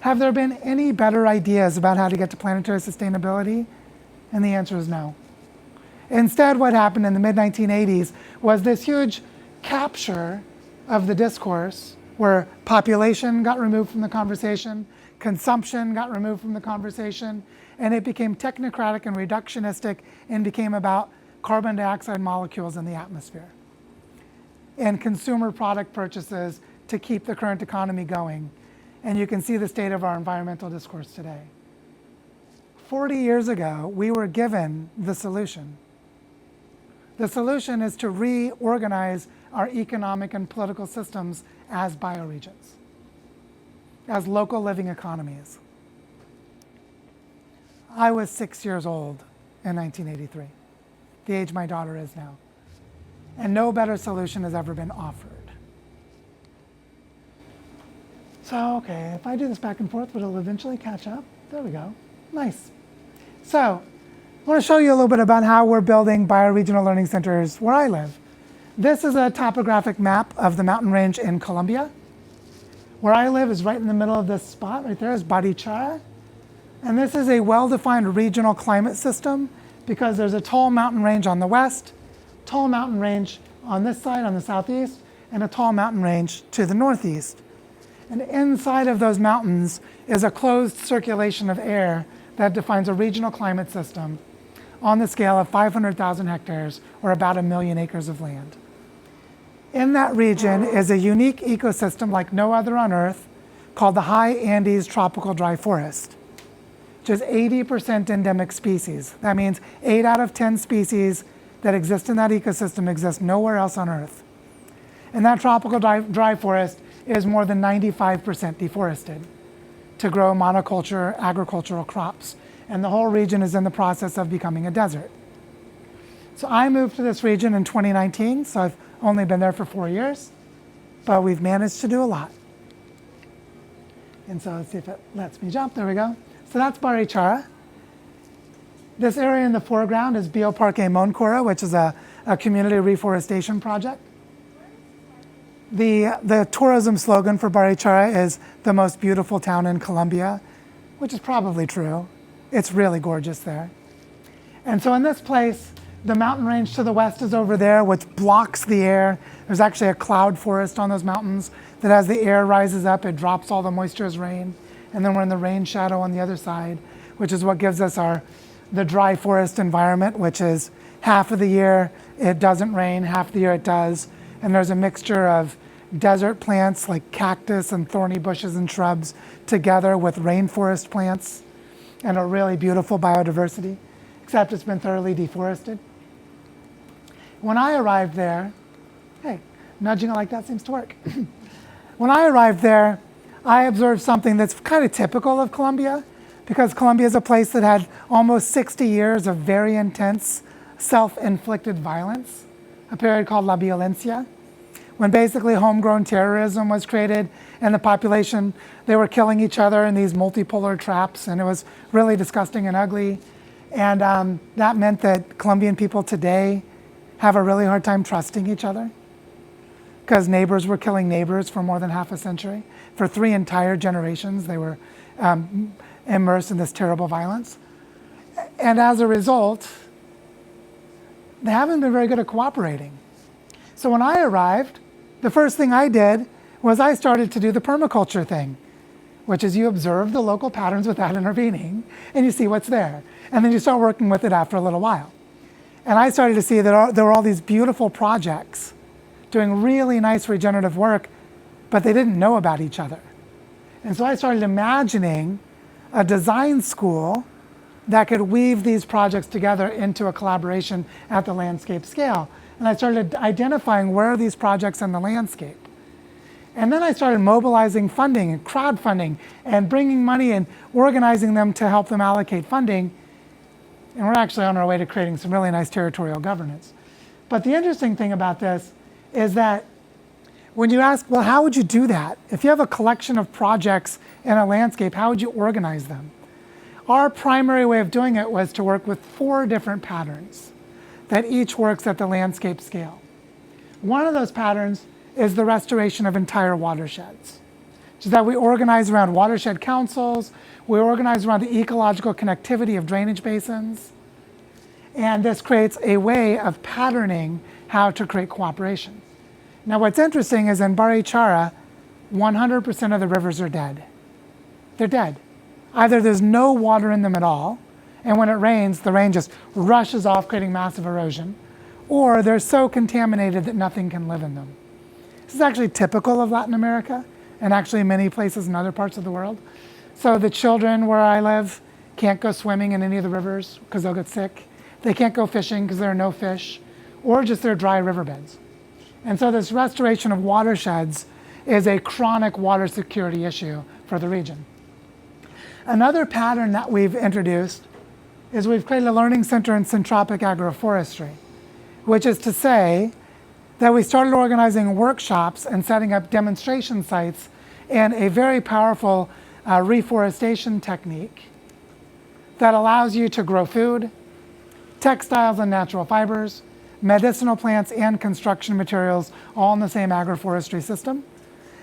have there been any better ideas about how to get to planetary sustainability? And the answer is no. Instead, what happened in the mid-1980s was this huge capture of the discourse where population got removed from the conversation, consumption got removed from the conversation, and it became technocratic and reductionistic and became about carbon dioxide molecules in the atmosphere and consumer product purchases to keep the current economy going. And you can see the state of our environmental discourse today. 40 years ago, we were given the solution. The solution is to reorganize our economic and political systems as bioregions, as local living economies. I was 6 years old in 1983, the age my daughter is now, and no better solution has ever been offered. So, okay, if I do this back and forth, it'll eventually catch up. There we go. Nice. So, I want to show you a little bit about how we're building bioregional learning centers where I live. This is a topographic map of the mountain range in Colombia. Where I live is right in the middle of this spot. Right there is Barichara. And this is a well-defined regional climate system because there's a tall mountain range on the west, tall mountain range on this side, on the southeast, and a tall mountain range to the northeast. And inside of those mountains is a closed circulation of air that defines a regional climate system on the scale of 500,000 hectares, or about 1 million acres of land. In that region is a unique ecosystem like no other on Earth called the High Andes Tropical Dry Forest, which is 80% endemic species. That means 8 out of 10 species that exist in that ecosystem exist nowhere else on Earth. And that tropical dry forest is more than 95% deforested to grow monoculture agricultural crops. And the whole region is in the process of becoming a desert. So I moved to this region in 2019, so I've only been there for 4 years, but we've managed to do a lot. And so let's see if it lets me jump. There we go. So that's Barichara. This area in the foreground is Bioparque Moncora, which is a community reforestation project. The tourism slogan for Barichara is the most beautiful town in Colombia, which is probably true. It's really gorgeous there. And so in this place, the mountain range to the west is over there, which blocks the air. There's actually a cloud forest on those mountains that as the air rises up, it drops all the moisture as rain. And then we're in the rain shadow on the other side, which is what gives us the dry forest environment, which is half of the year it doesn't rain, half the year it does. And there's a mixture of desert plants like cactus and thorny bushes and shrubs together with rainforest plants and a really beautiful biodiversity, except it's been thoroughly deforested. When I arrived there, hey, nudging it like that seems to work. When I arrived there, I observed something that's kind of typical of Colombia, because Colombia is a place that had almost 60 years of very intense self-inflicted violence, a period called La Violencia, when basically homegrown terrorism was created and the population, they were killing each other in these multipolar traps, and it was really disgusting and ugly. And that meant that Colombian people today have a really hard time trusting each other, because neighbors were killing neighbors for more than half a century. For 3 entire generations, they were immersed in this terrible violence. And as a result, they haven't been very good at cooperating. So when I arrived, the first thing I did was I started to do the permaculture thing, which is you observe the local patterns without intervening, and you see what's there. And then you start working with it after a little while. And I started to see that there were all these beautiful projects doing really nice regenerative work, but they didn't know about each other. And so I started imagining a design school that could weave these projects together into a collaboration at the landscape scale. And I started identifying where are these projects in the landscape. And then I started mobilizing funding and crowdfunding and bringing money and organizing them to help them allocate funding. And we're actually on our way to creating some really nice territorial governance. But the interesting thing about this is that when you ask, well, how would you do that? If you have a collection of projects in a landscape, how would you organize them? Our primary way of doing it was to work with 4 different patterns that each works at the landscape scale. One of those patterns is the restoration of entire watersheds, which is that we organize around watershed councils, we organize around the ecological connectivity of drainage basins, and this creates a way of patterning how to create cooperation. Now what's interesting is in Barichara, 100% of the rivers are dead. They're dead. Either there's no water in them at all, and when it rains, the rain just rushes off, creating massive erosion, or they're so contaminated that nothing can live in them. This is actually typical of Latin America, and actually many places in other parts of the world. So the children where I live can't go swimming in any of the rivers because they'll get sick. They can't go fishing because there are no fish, or just they're dry riverbeds. And so this restoration of watersheds is a chronic water security issue for the region. Another pattern that we've introduced is we've created a learning center in syntropic agroforestry, which is to say that we started organizing workshops and setting up demonstration sites in a very powerful reforestation technique that allows you to grow food, textiles and natural fibers, medicinal plants and construction materials all in the same agroforestry system.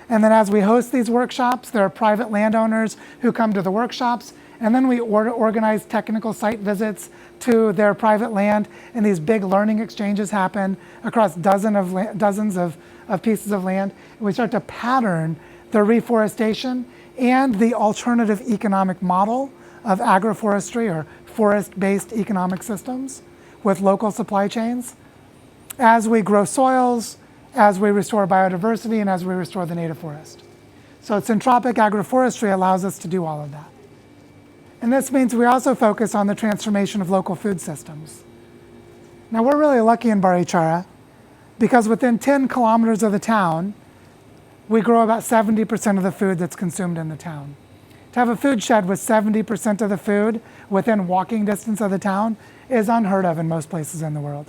And then as we host these workshops, there are private landowners who come to the workshops, and then we organize technical site visits to their private land, and these big learning exchanges happen across dozens of pieces of land. And we start to pattern the reforestation and the alternative economic model of agroforestry or forest-based economic systems with local supply chains as we grow soils, as we restore biodiversity, and as we restore the native forest. So syntropic agroforestry allows us to do all of that. And this means we also focus on the transformation of local food systems. Now we're really lucky in Barichara because within 10 kilometers of the town, we grow about 70% of the food that's consumed in the town. To have a food shed with 70% of the food within walking distance of the town is unheard of in most places in the world.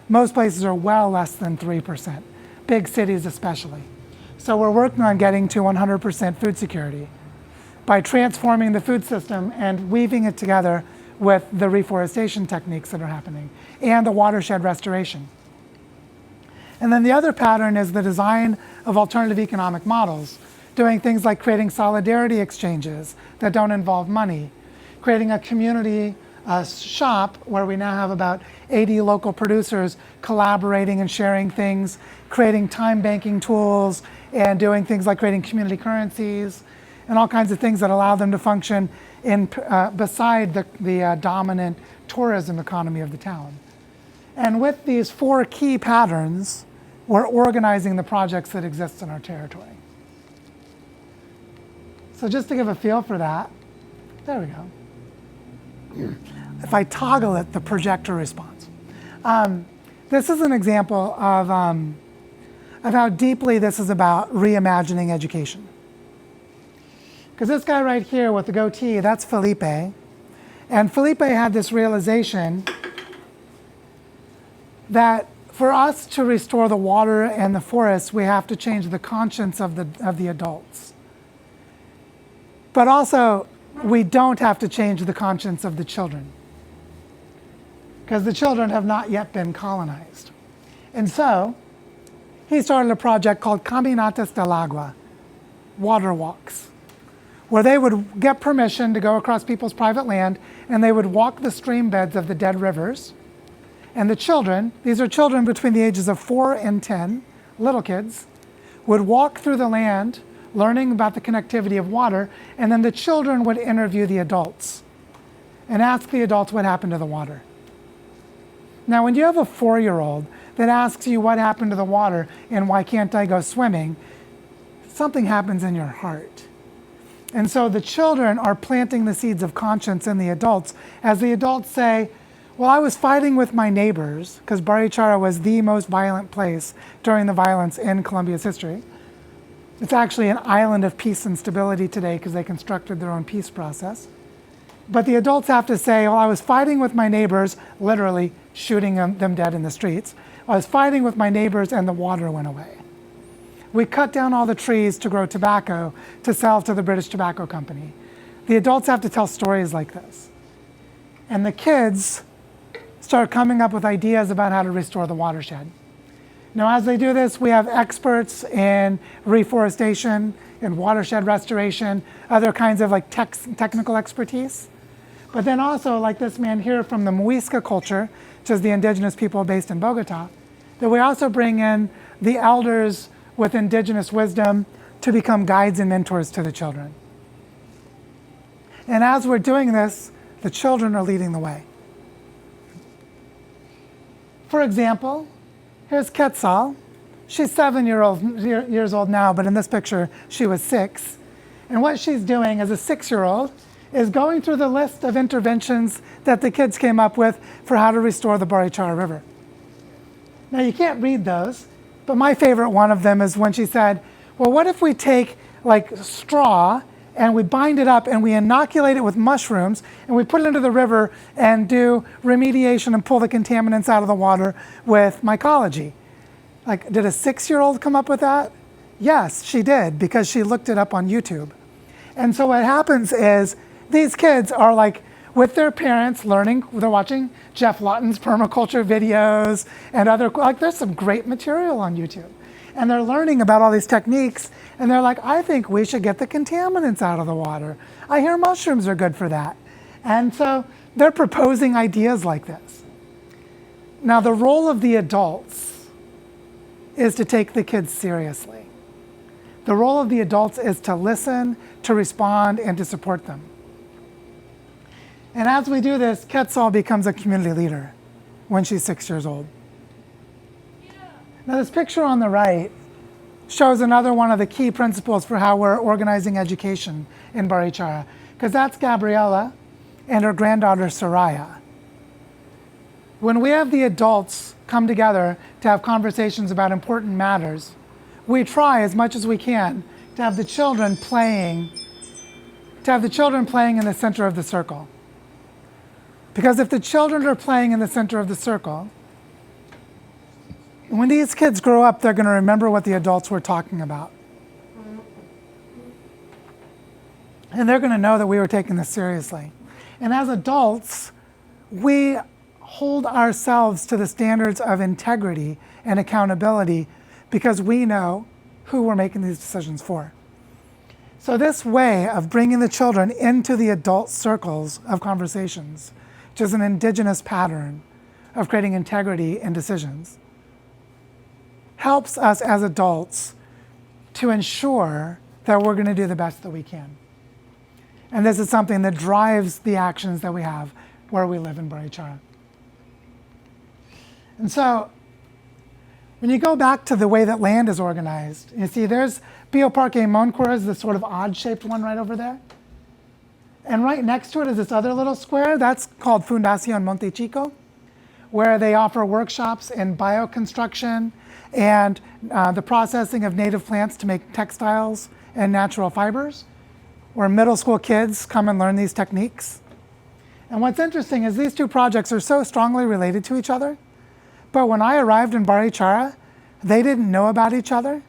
Most places are well less than 3%, big cities especially. So we're working on getting to 100% food security by transforming the food system and weaving it together with the reforestation techniques that are happening and the watershed restoration. And then the other pattern is the design of alternative economic models, doing things like creating solidarity exchanges that don't involve money, creating a community shop where we now have about 80 local producers collaborating and sharing things, creating time banking tools, and doing things like creating community currencies, and all kinds of things that allow them to function in, beside the dominant tourism economy of the town. And with these 4 key patterns, we're organizing the projects that exist in our territory. So just to give a feel for that, there we go. If I toggle it, the projector response. This is an example of how deeply this is about reimagining education. Because this guy right here with the goatee, that's Felipe. And Felipe had this realization that for us to restore the water and the forests, we have to change the conscience of the adults. But also, we don't have to change the conscience of the children, because the children have not yet been colonized. And so, he started a project called Caminatas del Agua, water walks, where they would get permission to go across people's private land, and they would walk the stream beds of the dead rivers. And the children, these are children between the ages of 4 and 10, little kids, would walk through the land, learning about the connectivity of water, and then the children would interview the adults and ask the adults what happened to the water. Now, when you have a 4-year-old that asks you what happened to the water and why can't I go swimming, something happens in your heart. And so the children are planting the seeds of conscience in the adults as the adults say, well, I was fighting with my neighbors, because Barichara was the most violent place during the violence in Colombia's history. It's actually an island of peace and stability today because they constructed their own peace process. But the adults have to say, well, I was fighting with my neighbors, literally shooting them dead in the streets. I was fighting with my neighbors and the water went away. We cut down all the trees to grow tobacco to sell to the British Tobacco Company. The adults have to tell stories like this. And the kids start coming up with ideas about how to restore the watershed. Now, as they do this, we have experts in reforestation, in watershed restoration, other kinds of like technical expertise. But then also, like this man here from the Muisca culture, which is the indigenous people based in Bogota, that we also bring in the elders with indigenous wisdom to become guides and mentors to the children. And as we're doing this, the children are leading the way. For example, here's Quetzal. She's 7 years old now, but in this picture, she was 6. And what she's doing as a 6-year-old is going through the list of interventions that the kids came up with for how to restore the Barichara River. Now, you can't read those, but my favorite one of them is when she said, well, what if we take like straw and we bind it up and we inoculate it with mushrooms and we put it into the river and do remediation and pull the contaminants out of the water with mycology. Like, did a 6-year-old come up with that? Yes, she did, because she looked it up on YouTube. And so what happens is these kids are like with their parents learning, they're watching Jeff Lawton's permaculture videos and other, like there's some great material on YouTube. And they're learning about all these techniques, and they're like, I think we should get the contaminants out of the water. I hear mushrooms are good for that. And so they're proposing ideas like this. Now, the role of the adults is to take the kids seriously. The role of the adults is to listen, to respond, and to support them. And as we do this, Quetzal becomes a community leader when she's 6 years old. Now this picture on the right shows another one of the key principles for how we're organizing education in Barichara, because that's Gabriella and her granddaughter Soraya. When we have the adults come together to have conversations about important matters, we try as much as we can to have the children playing in the center of the circle. Because if the children are playing in the center of the circle, when these kids grow up, they're going to remember what the adults were talking about. And they're going to know that we were taking this seriously. And as adults, we hold ourselves to the standards of integrity and accountability because we know who we're making these decisions for. So this way of bringing the children into the adult circles of conversations, which is an indigenous pattern of creating integrity in decisions, helps us as adults to ensure that we're going to do the best that we can. And this is something that drives the actions that we have where we live in Barichara. And so when you go back to the way that land is organized, you see there's Bioparque Moncur is this sort of odd-shaped one right over there. And right next to it is this other little square. That's called Fundación Monte Chico, where they offer workshops in bioconstruction and the processing of native plants to make textiles and natural fibers, where middle school kids come and learn these techniques. And what's interesting is these two projects are so strongly related to each other, but when I arrived in Barichara, they didn't know about each other,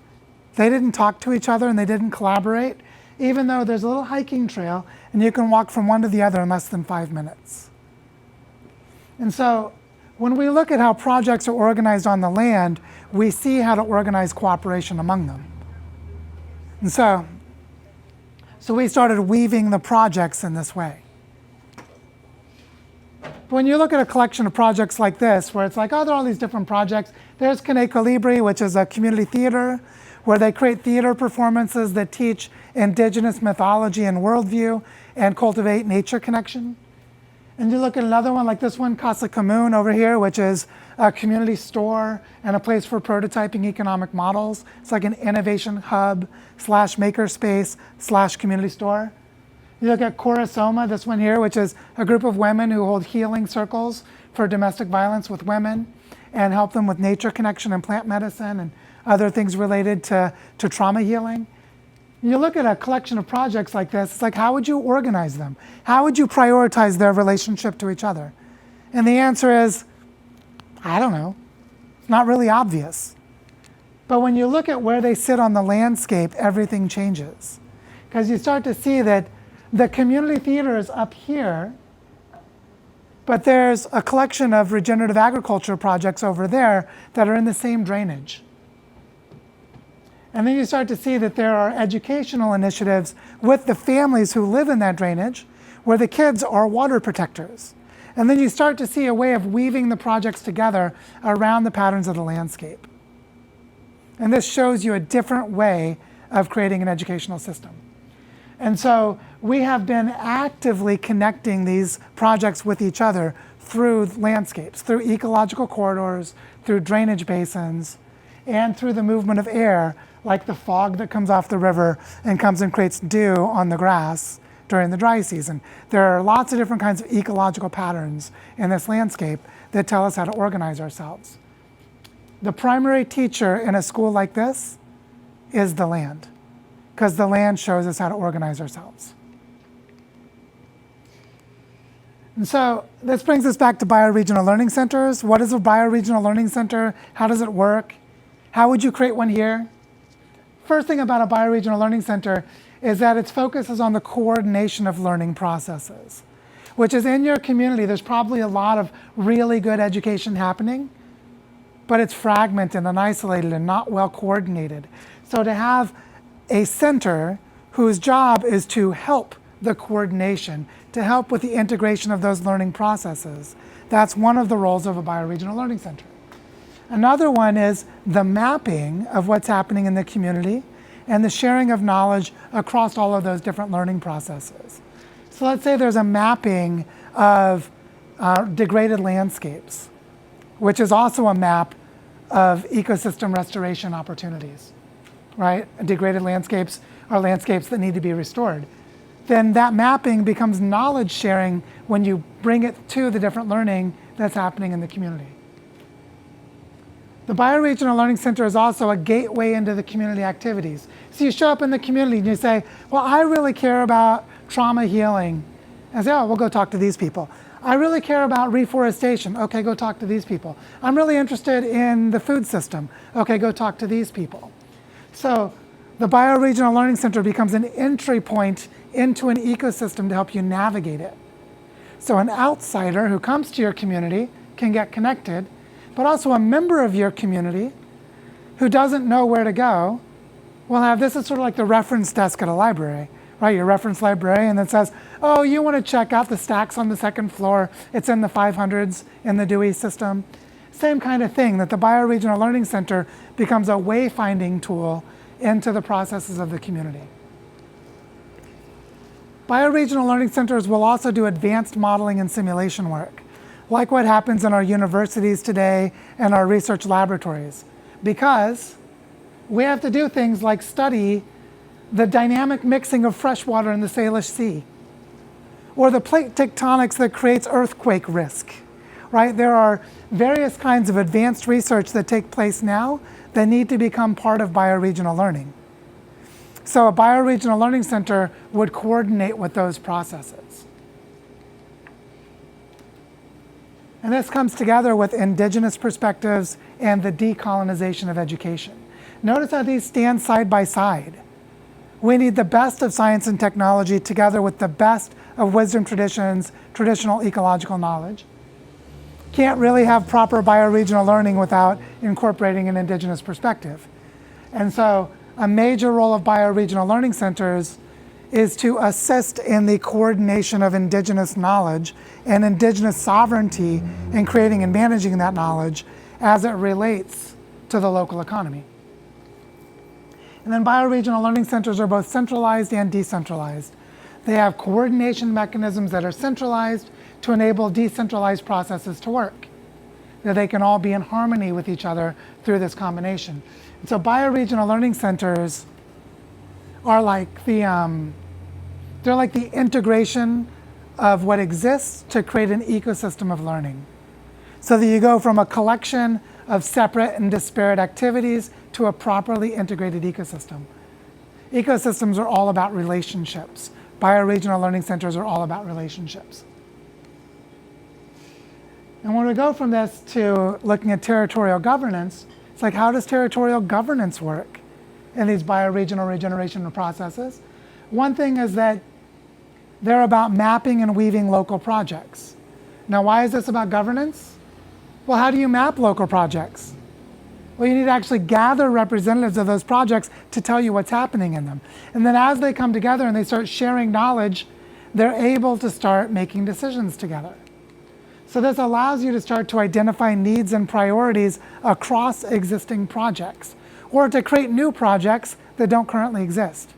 they didn't talk to each other, and they didn't collaborate, even though there's a little hiking trail and you can walk from one to the other in less than 5 minutes. And so when we look at how projects are organized on the land, we see how to organize cooperation among them. And so we started weaving the projects in this way. When you look at a collection of projects like this, where it's like, oh, there are all these different projects. There's Kane Colibri, which is a community theater, where they create theater performances that teach indigenous mythology and worldview and cultivate nature connection. And you look at another one like this one, Casa Común over here, which is a community store and a place for prototyping economic models. It's like an innovation hub / makerspace / community store. You look at Corasoma, this one here, which is a group of women who hold healing circles for domestic violence with women and help them with nature connection and plant medicine and other things related to trauma healing. You look at a collection of projects like this, it's like, how would you organize them? How would you prioritize their relationship to each other? And the answer is, I don't know. It's not really obvious. But when you look at where they sit on the landscape, everything changes. Because you start to see that the community theater is up here, but there's a collection of regenerative agriculture projects over there that are in the same drainage. And then you start to see that there are educational initiatives with the families who live in that drainage, where the kids are water protectors. And then you start to see a way of weaving the projects together around the patterns of the landscape. And this shows you a different way of creating an educational system. And so we have been actively connecting these projects with each other through landscapes, through ecological corridors, through drainage basins, and through the movement of air, like the fog that comes off the river and comes and creates dew on the grass during the dry season. There are lots of different kinds of ecological patterns in this landscape that tell us how to organize ourselves. The primary teacher in a school like this is the land, because the land shows us how to organize ourselves. And so this brings us back to bioregional learning centers. What is a bioregional learning center? How does it work? How would you create one here? First thing about a bioregional learning center is that its focus is on the coordination of learning processes, which is in your community, there's probably a lot of really good education happening, but it's fragmented and isolated and not well coordinated. So to have a center whose job is to help the coordination, to help with the integration of those learning processes, that's one of the roles of a bioregional learning center. Another one is the mapping of what's happening in the community and the sharing of knowledge across all of those different learning processes. So let's say there's a mapping of degraded landscapes, which is also a map of ecosystem restoration opportunities, right? Degraded landscapes are landscapes that need to be restored. Then that mapping becomes knowledge sharing when you bring it to the different learning that's happening in the community. The Bioregional Learning Center is also a gateway into the community activities. So you show up in the community and you say, well, I really care about trauma healing. And I say, oh, we'll go talk to these people. I really care about reforestation. Okay, go talk to these people. I'm really interested in the food system. Okay, go talk to these people. So the Bioregional Learning Center becomes an entry point into an ecosystem to help you navigate it. So an outsider who comes to your community can get connected, but also a member of your community who doesn't know where to go will have, this is sort of like the reference desk at a library, right? Your reference librarian that says, oh, you want to check out the stacks on the second floor. It's in the 500s in the Dewey system. Same kind of thing, that the Bioregional Learning Center becomes a wayfinding tool into the processes of the community. Bioregional Learning Centers will also do advanced modeling and simulation work, like what happens in our universities today and our research laboratories, because we have to do things like study the dynamic mixing of fresh water in the Salish Sea, or the plate tectonics that creates earthquake risk, right? There are various kinds of advanced research that take place now that need to become part of bioregional learning. So a Bioregional Learning Center would coordinate with those processes. And this comes together with indigenous perspectives and the decolonization of education. Notice how these stand side by side. We need the best of science and technology together with the best of wisdom traditions, traditional ecological knowledge. Can't really have proper bioregional learning without incorporating an indigenous perspective. And so a major role of bioregional learning centers is to assist in the coordination of indigenous knowledge and indigenous sovereignty in creating and managing that knowledge as it relates to the local economy. And then bioregional learning centers are both centralized and decentralized. They have coordination mechanisms that are centralized to enable decentralized processes to work, that they can all be in harmony with each other through this combination. And so bioregional learning centers are like they're like the integration of what exists to create an ecosystem of learning. So that you go from a collection of separate and disparate activities to a properly integrated ecosystem. Ecosystems are all about relationships. Bioregional learning centers are all about relationships. And when we go from this to looking at territorial governance, it's like, how does territorial governance work in these bioregional regeneration processes? One thing is that they're about mapping and weaving local projects. Now, why is this about governance? Well, how do you map local projects? Well, you need to actually gather representatives of those projects to tell you what's happening in them. And then as they come together and they start sharing knowledge, they're able to start making decisions together. So this allows you to start to identify needs and priorities across existing projects, or to create new projects that don't currently exist.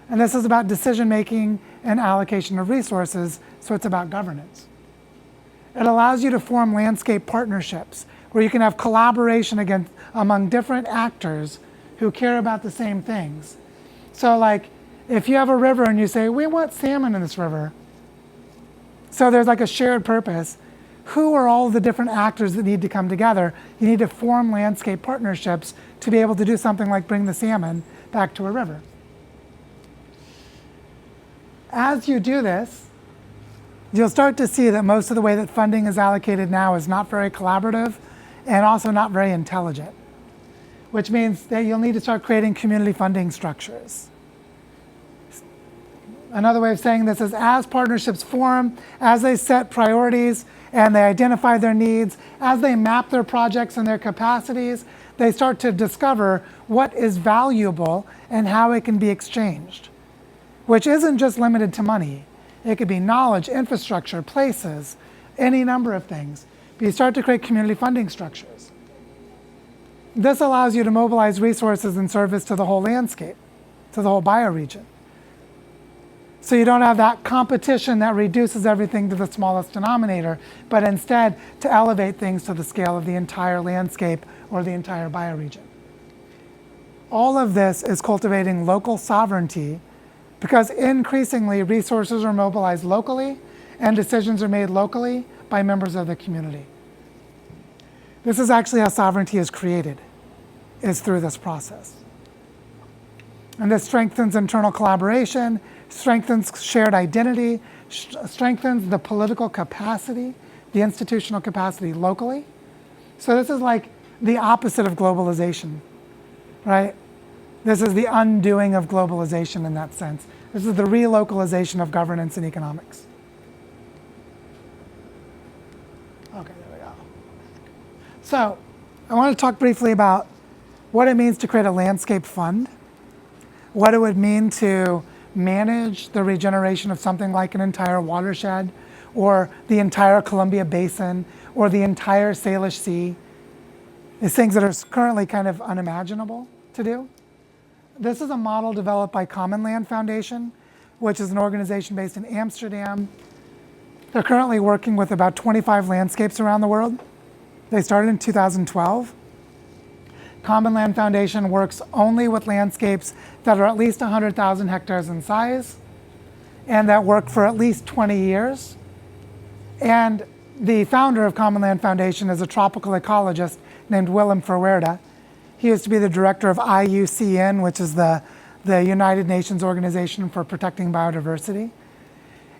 And this is about decision making and allocation of resources, so it's about governance. It allows you to form landscape partnerships where you can have collaboration among different actors who care about the same things. So like, if you have a river and you say, we want salmon in this river, so there's like a shared purpose, who are all the different actors that need to come together? You need to form landscape partnerships to be able to do something like bring the salmon back to a river. As you do this, you'll start to see that most of the way that funding is allocated now is not very collaborative and also not very intelligent, which means that you'll need to start creating community funding structures. Another way of saying this is, as partnerships form, as they set priorities and they identify their needs, as they map their projects and their capacities, they start to discover what is valuable and how it can be exchanged, which isn't just limited to money. It could be knowledge, infrastructure, places, any number of things. But you start to create community funding structures. This allows you to mobilize resources in service to the whole landscape, to the whole bioregion. So you don't have that competition that reduces everything to the smallest denominator, but instead to elevate things to the scale of the entire landscape or the entire bioregion. All of this is cultivating local sovereignty because increasingly resources are mobilized locally and decisions are made locally by members of the community. This is actually how sovereignty is created, is through this process. And this strengthens internal collaboration, strengthens shared identity, strengthens the political capacity, the institutional capacity locally. So this is like the opposite of globalization, right? This is the undoing of globalization in that sense. This is the relocalization of governance and economics. Okay, there we go. So I want to talk briefly about what it means to create a landscape fund, what it would mean to manage the regeneration of something like an entire watershed or the entire Columbia Basin or the entire Salish Sea. These things that are currently kind of unimaginable to do. This is a model developed by Common Land Foundation, which is an organization based in Amsterdam. They're currently working with about 25 landscapes around the world. They started in 2012. Common Land Foundation works only with landscapes that are at least 100,000 hectares in size and that work for at least 20 years. And the founder of Common Land Foundation is a tropical ecologist named Willem Verweerde. He used to be the director of IUCN, which is the United Nations Organization for Protecting Biodiversity.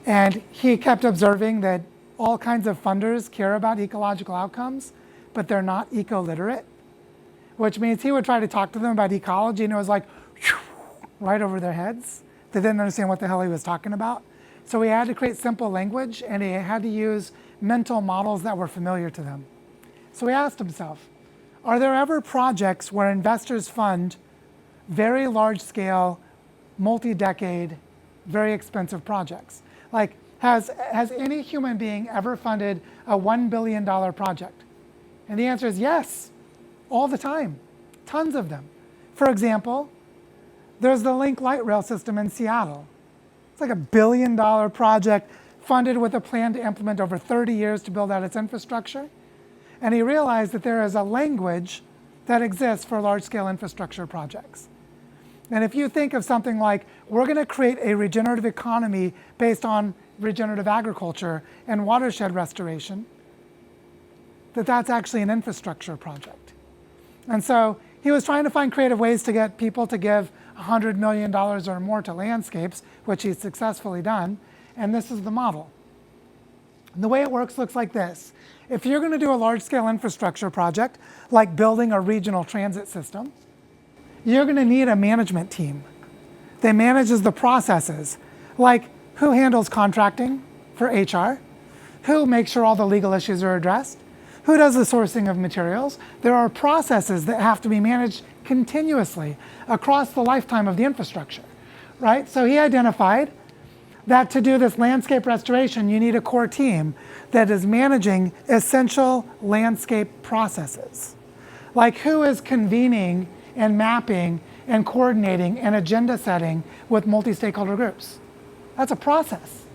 And he kept observing that all kinds of funders care about ecological outcomes, but they're not eco-literate, which means he would try to talk to them about ecology and it was like right over their heads. They didn't understand what the hell he was talking about. So he had to create simple language and he had to use mental models that were familiar to them. So he asked himself, are there ever projects where investors fund very large scale, multi-decade, very expensive projects? Like, has any human being ever funded a $1 billion project? And the answer is yes, all the time, tons of them. For example, there's the Link Light Rail system in Seattle. It's like $1 billion project funded with a plan to implement over 30 years to build out its infrastructure. And he realized that there is a language that exists for large-scale infrastructure projects. And if you think of something like, we're going to create a regenerative economy based on regenerative agriculture and watershed restoration, that's actually an infrastructure project. And so he was trying to find creative ways to get people to give $100 million or more to landscapes, which he's successfully done. And this is the model. And the way it works looks like this. If you're going to do a large-scale infrastructure project, like building a regional transit system, you're going to need a management team that manages the processes, like who handles contracting for HR, who makes sure all the legal issues are addressed, who does the sourcing of materials. There are processes that have to be managed continuously across the lifetime of the infrastructure, right? So he identified that to do this landscape restoration, you need a core team that is managing essential landscape processes. Like who is convening and mapping and coordinating and agenda setting with multi-stakeholder groups? That's a process.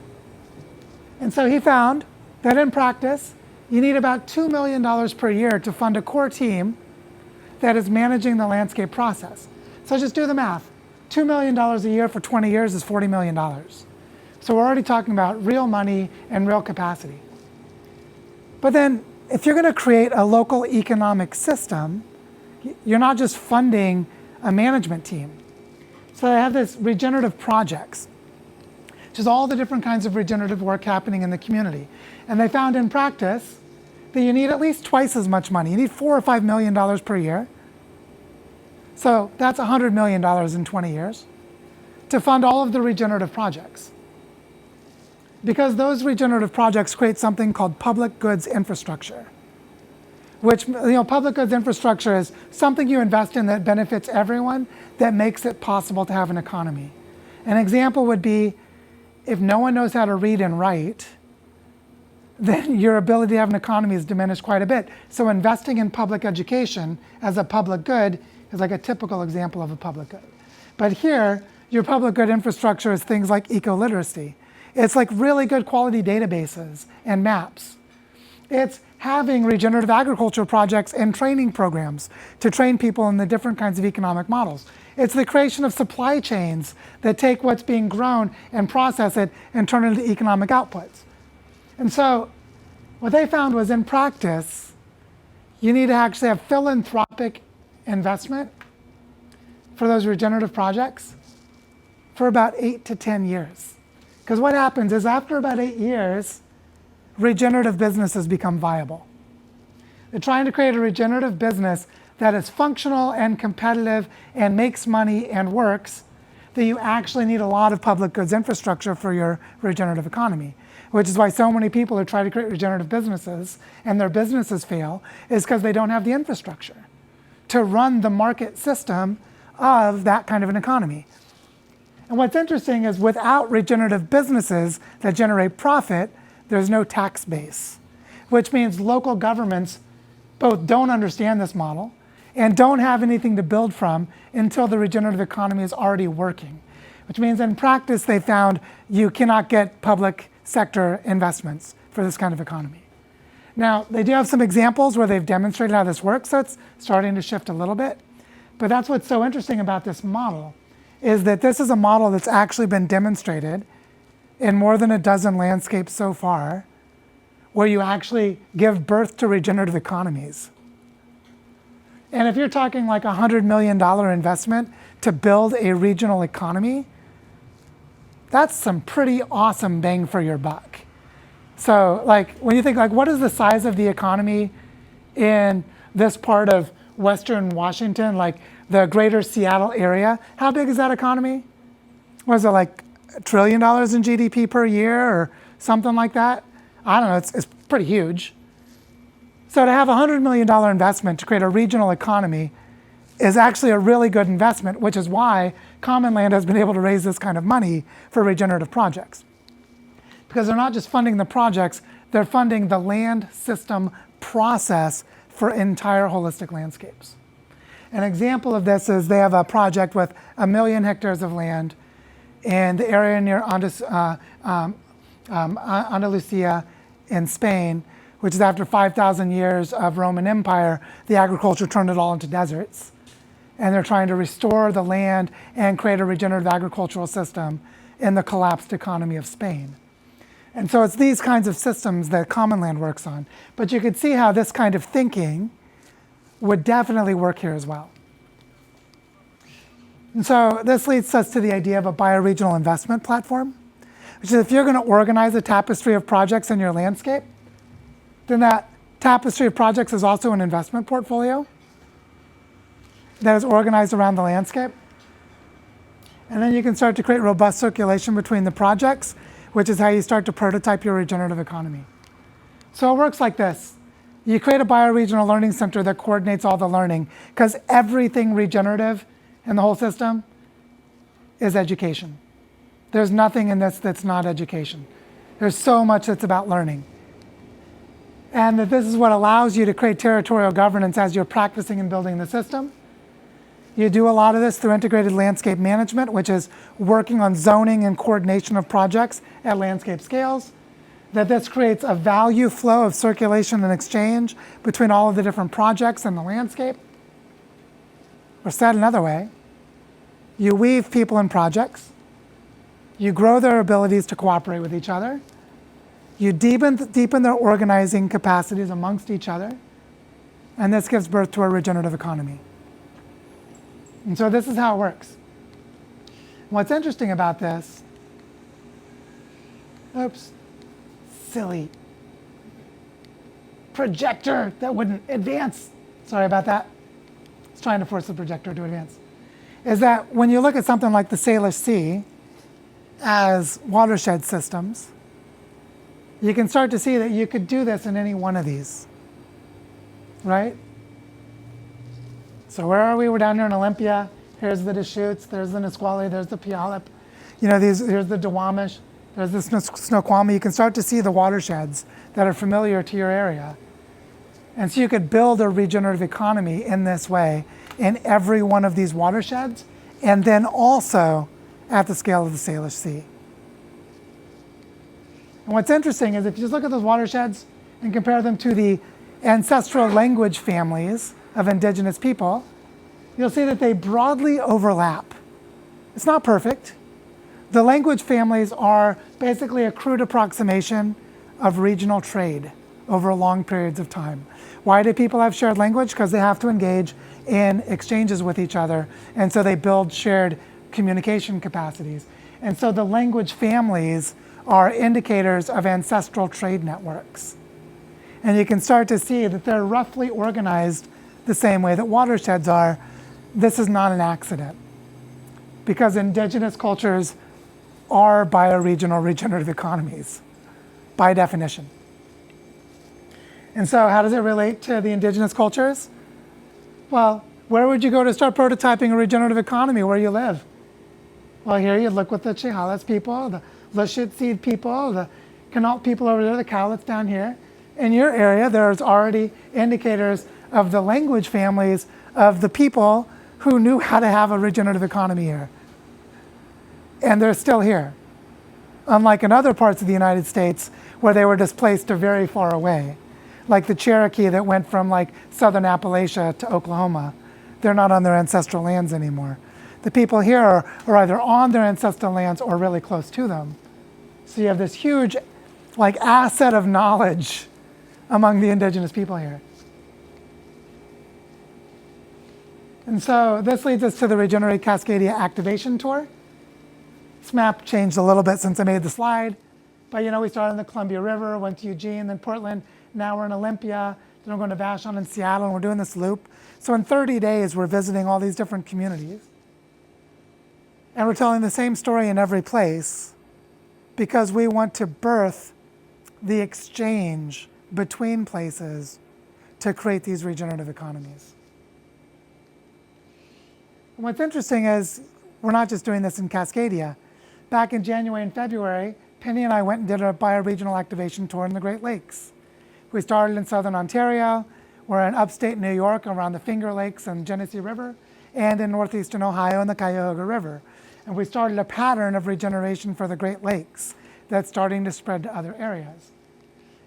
And so he found that in practice, you need about $2 million per year to fund a core team that is managing the landscape process. So just do the math. $2 million a year for 20 years is $40 million. So we're already talking about real money and real capacity. But then if you're going to create a local economic system, you're not just funding a management team. So they have this regenerative projects, which is all the different kinds of regenerative work happening in the community. And they found in practice that you need at least twice as much money. You need $4 or $5 million per year. So that's $100 million in 20 years to fund all of the regenerative projects. Because those regenerative projects create something called public goods infrastructure, which, public goods infrastructure is something you invest in that benefits everyone, that makes it possible to have an economy. An example would be, if no one knows how to read and write, then your ability to have an economy is diminished quite a bit. So investing in public education as a public good is like a typical example of a public good. But here, your public good infrastructure is things like eco-literacy. It's like really good quality databases and maps. It's having regenerative agriculture projects and training programs to train people in the different kinds of economic models. It's the creation of supply chains that take what's being grown and process it and turn it into economic outputs. And so what they found was, in practice, you need to actually have philanthropic investment for those regenerative projects for about 8 to 10 years. Because what happens is, after about 8 years, regenerative businesses become viable. They're trying to create a regenerative business that is functional and competitive and makes money and works, that you actually need a lot of public goods infrastructure for your regenerative economy. Which is why so many people who try to create regenerative businesses and their businesses fail, is because they don't have the infrastructure to run the market system of that kind of an economy. And what's interesting is, without regenerative businesses that generate profit, there's no tax base, which means local governments both don't understand this model and don't have anything to build from until the regenerative economy is already working. Which means, in practice, they found you cannot get public sector investments for this kind of economy. Now, they do have some examples where they've demonstrated how this works, so it's starting to shift a little bit. But that's what's so interesting about this model, is that this is a model that's actually been demonstrated in more than a dozen landscapes so far, where you actually give birth to regenerative economies. And if you're talking like $100 million investment to build a regional economy, that's some pretty awesome bang for your buck. So like, when you think like, what is the size of the economy in this part of Western Washington, like the greater Seattle area? How big is that economy? Was it like $1 trillion in GDP per year or something like that? I don't know, it's pretty huge. So to have a $100 million investment to create a regional economy is actually a really good investment, which is why Common Land has been able to raise this kind of money for regenerative projects. Because they're not just funding the projects, they're funding the land system process for entire holistic landscapes. An example of this is, they have a project with 1 million hectares of land in the area near Andalusia in Spain, which is after 5,000 years of Roman Empire, the agriculture turned it all into deserts. And they're trying to restore the land and create a regenerative agricultural system in the collapsed economy of Spain. And so it's these kinds of systems that Common Land works on. But you could see how this kind of thinking would definitely work here as well. And so this leads us to the idea of a bioregional investment platform, which is, if you're going to organize a tapestry of projects in your landscape, then that tapestry of projects is also an investment portfolio that is organized around the landscape. And then you can start to create robust circulation between the projects, which is how you start to prototype your regenerative economy. So it works like this. You create a bioregional learning center that coordinates all the learning, because everything regenerative in the whole system is education. There's nothing in this that's not education. There's so much that's about learning. And that this is what allows you to create territorial governance as you're practicing and building the system. You do a lot of this through integrated landscape management, which is working on zoning and coordination of projects at landscape scales. That this creates a value flow of circulation and exchange between all of the different projects in the landscape. Or said another way, you weave people in projects, you grow their abilities to cooperate with each other, you deepen their organizing capacities amongst each other, and this gives birth to a regenerative economy. And so this is how it works. What's interesting about this, oops, silly projector that wouldn't advance, sorry about that. It's trying to force the projector to advance, is that when you look at something like the Salish Sea as watershed systems, you can start to see that you could do this in any one of these, right? So where are we? We're down here in Olympia. Here's the Deschutes, there's the Nisqually, there's the Puyallup. You know, here's the Duwamish, there's the Snoqualmie. You can start to see the watersheds that are familiar to your area. And so you could build a regenerative economy in this way in every one of these watersheds, and then also at the scale of the Salish Sea. And what's interesting is if you just look at those watersheds and compare them to the ancestral language families of indigenous people, you'll see that they broadly overlap. It's not perfect. The language families are basically a crude approximation of regional trade over long periods of time. Why do people have shared language? Because they have to engage in exchanges with each other, and so they build shared communication capacities. And so the language families are indicators of ancestral trade networks. And you can start to see that they're roughly organized the same way that watersheds are. This is not an accident, because indigenous cultures are bioregional regenerative economies by definition. And so how does it relate to the indigenous cultures? Well, where would you go to start prototyping a regenerative economy where you live? Well, here you look with the Chehalis people, the Lashit people, the Quinault people over there, the Cowlitz down here. In your area, there's already indicators of the language families of the people who knew how to have a regenerative economy here. And they're still here. Unlike in other parts of the United States where they were displaced to very far away, like the Cherokee that went from like southern Appalachia to Oklahoma. They're not on their ancestral lands anymore. The people here are either on their ancestral lands or really close to them. So you have this huge like asset of knowledge among the indigenous people here. And so this leads us to the Regenerate Cascadia activation tour. This map changed a little bit since I made the slide, but we started in the Columbia River, went to Eugene, then Portland, now we're in Olympia, then we're going to Vashon and Seattle, and we're doing this loop. So in 30 days, we're visiting all these different communities. And we're telling the same story in every place because we want to birth the exchange between places to create these regenerative economies. And what's interesting is we're not just doing this in Cascadia. Back in January and February, Penny and I went and did a bioregional activation tour in the Great Lakes. We started in southern Ontario, we're in upstate New York around the Finger Lakes and Genesee River, and in northeastern Ohio in the Cuyahoga River. And we started a pattern of regeneration for the Great Lakes that's starting to spread to other areas.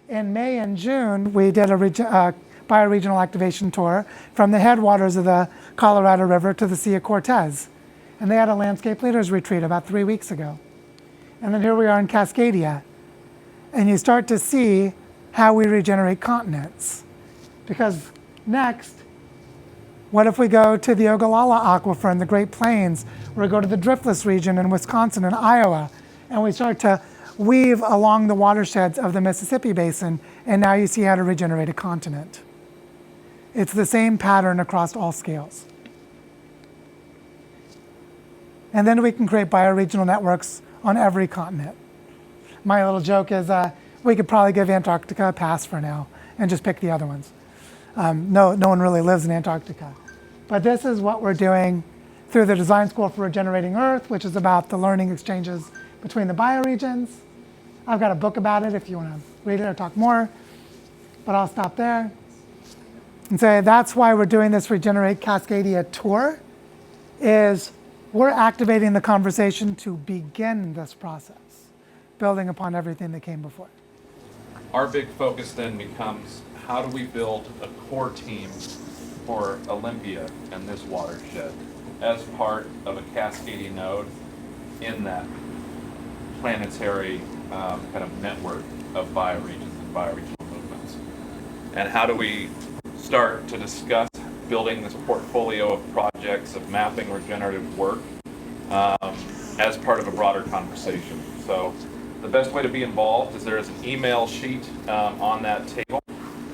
In May and June, we did a bioregional activation tour from the headwaters of the Colorado River to the Sea of Cortez. And they had a landscape leaders retreat about 3 weeks ago. And then here we are in Cascadia. And you start to see how we regenerate continents. Because next, what if we go to the Ogallala Aquifer in the Great Plains, or we go to the driftless region in Wisconsin and Iowa, and we start to weave along the watersheds of the Mississippi Basin, and now you see how to regenerate a continent. It's the same pattern across all scales. And then we can create bioregional networks on every continent. My little joke is we could probably give Antarctica a pass for now and just pick the other ones. No one really lives in Antarctica. But this is what we're doing through the Design School for Regenerating Earth, which is about the learning exchanges between the bioregions. I've got a book about it if you want to read it or talk more, but I'll stop there and say that's why we're doing this Regenerate Cascadia tour, is we're activating the conversation to begin this process, building upon everything that came before. Our big focus then becomes how do we build a core team for Olympia and this watershed as part of a Cascadia node in that planetary kind of network of bioregions and bioregional movements. And how do we start to discuss building this portfolio of projects of mapping regenerative work as part of a broader conversation. So the best way to be involved is there is an email sheet on that table.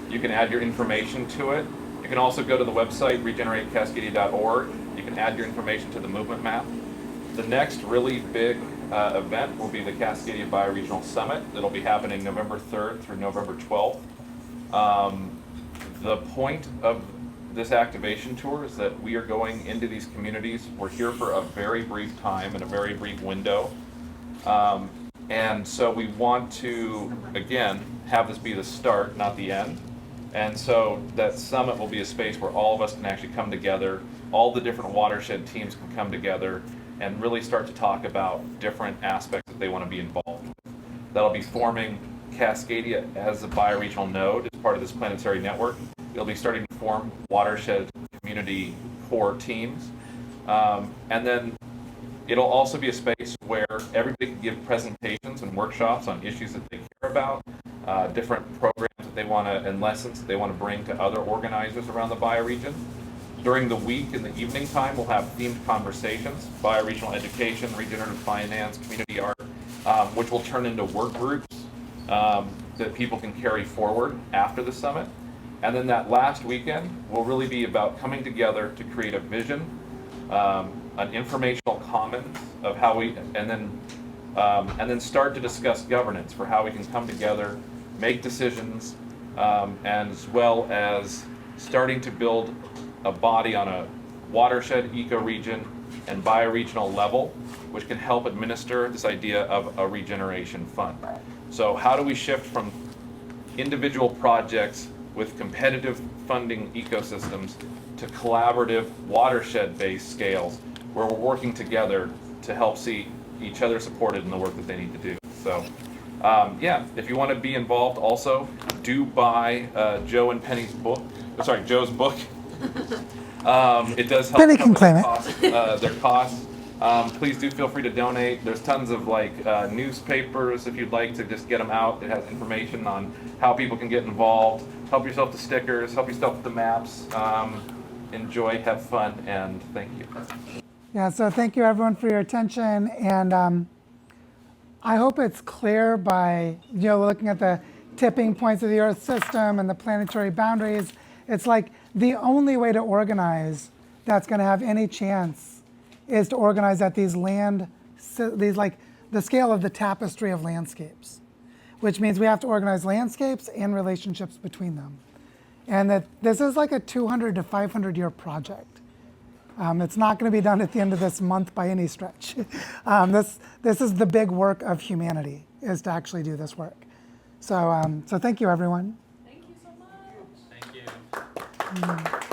You can add your information to it. You can also go to the website, regeneratecascadia.org. You can add your information to the movement map. The next really big event will be the Cascadia Bioregional Summit. It'll be happening November 3rd through November 12th. The point of this activation tour is that we are going into these communities. We're here for a very brief time and a very brief window. And so we want to, again, have this be the start, not the end. And so that summit will be a space where all of us can actually come together, all the different watershed teams can come together and really start to talk about different aspects that they want to be involved with. That'll be forming Cascadia as a bioregional node as part of this planetary network. It'll be starting to form watershed community core teams. And then it'll also be a space where everybody can give presentations and workshops on issues that they care about, different programs that they want to, and lessons that they want to bring to other organizers around the bioregion. During the week, in the evening time, we'll have themed conversations, bioregional education, regenerative finance, community art, which will turn into work groups that people can carry forward after the summit. And then that last weekend will really be about coming together to create a vision, an informational commons of how we, and then start to discuss governance for how we can come together, make decisions, as well as starting to build a body on a watershed, ecoregion, and bioregional level, which can help administer this idea of a regeneration fund. So how do we shift from individual projects with competitive funding ecosystems to collaborative watershed-based scales where we're working together to help see each other supported in the work that they need to do. So yeah, if you want to be involved also, do buy Joe and Penny's book, Joe's book. It does help Penny can claim their costs. Please do feel free to donate. There's tons of newspapers if you'd like to just get them out. It has information on how people can get involved. Help yourself to stickers, help yourself with the maps. Enjoy, have fun, and thank you. Yeah, so thank you everyone for your attention, and I hope it's clear by looking at the tipping points of the Earth system and the planetary boundaries. It's like the only way to organize that's going to have any chance is to organize at these like the scale of the tapestry of landscapes, which means we have to organize landscapes and relationships between them. And that this is like a 200 to 500 year project. It's not going to be done at the end of this month by any stretch. This is the big work of humanity, is to actually do this work. So, so thank you, everyone. Thank you so much. Thank you.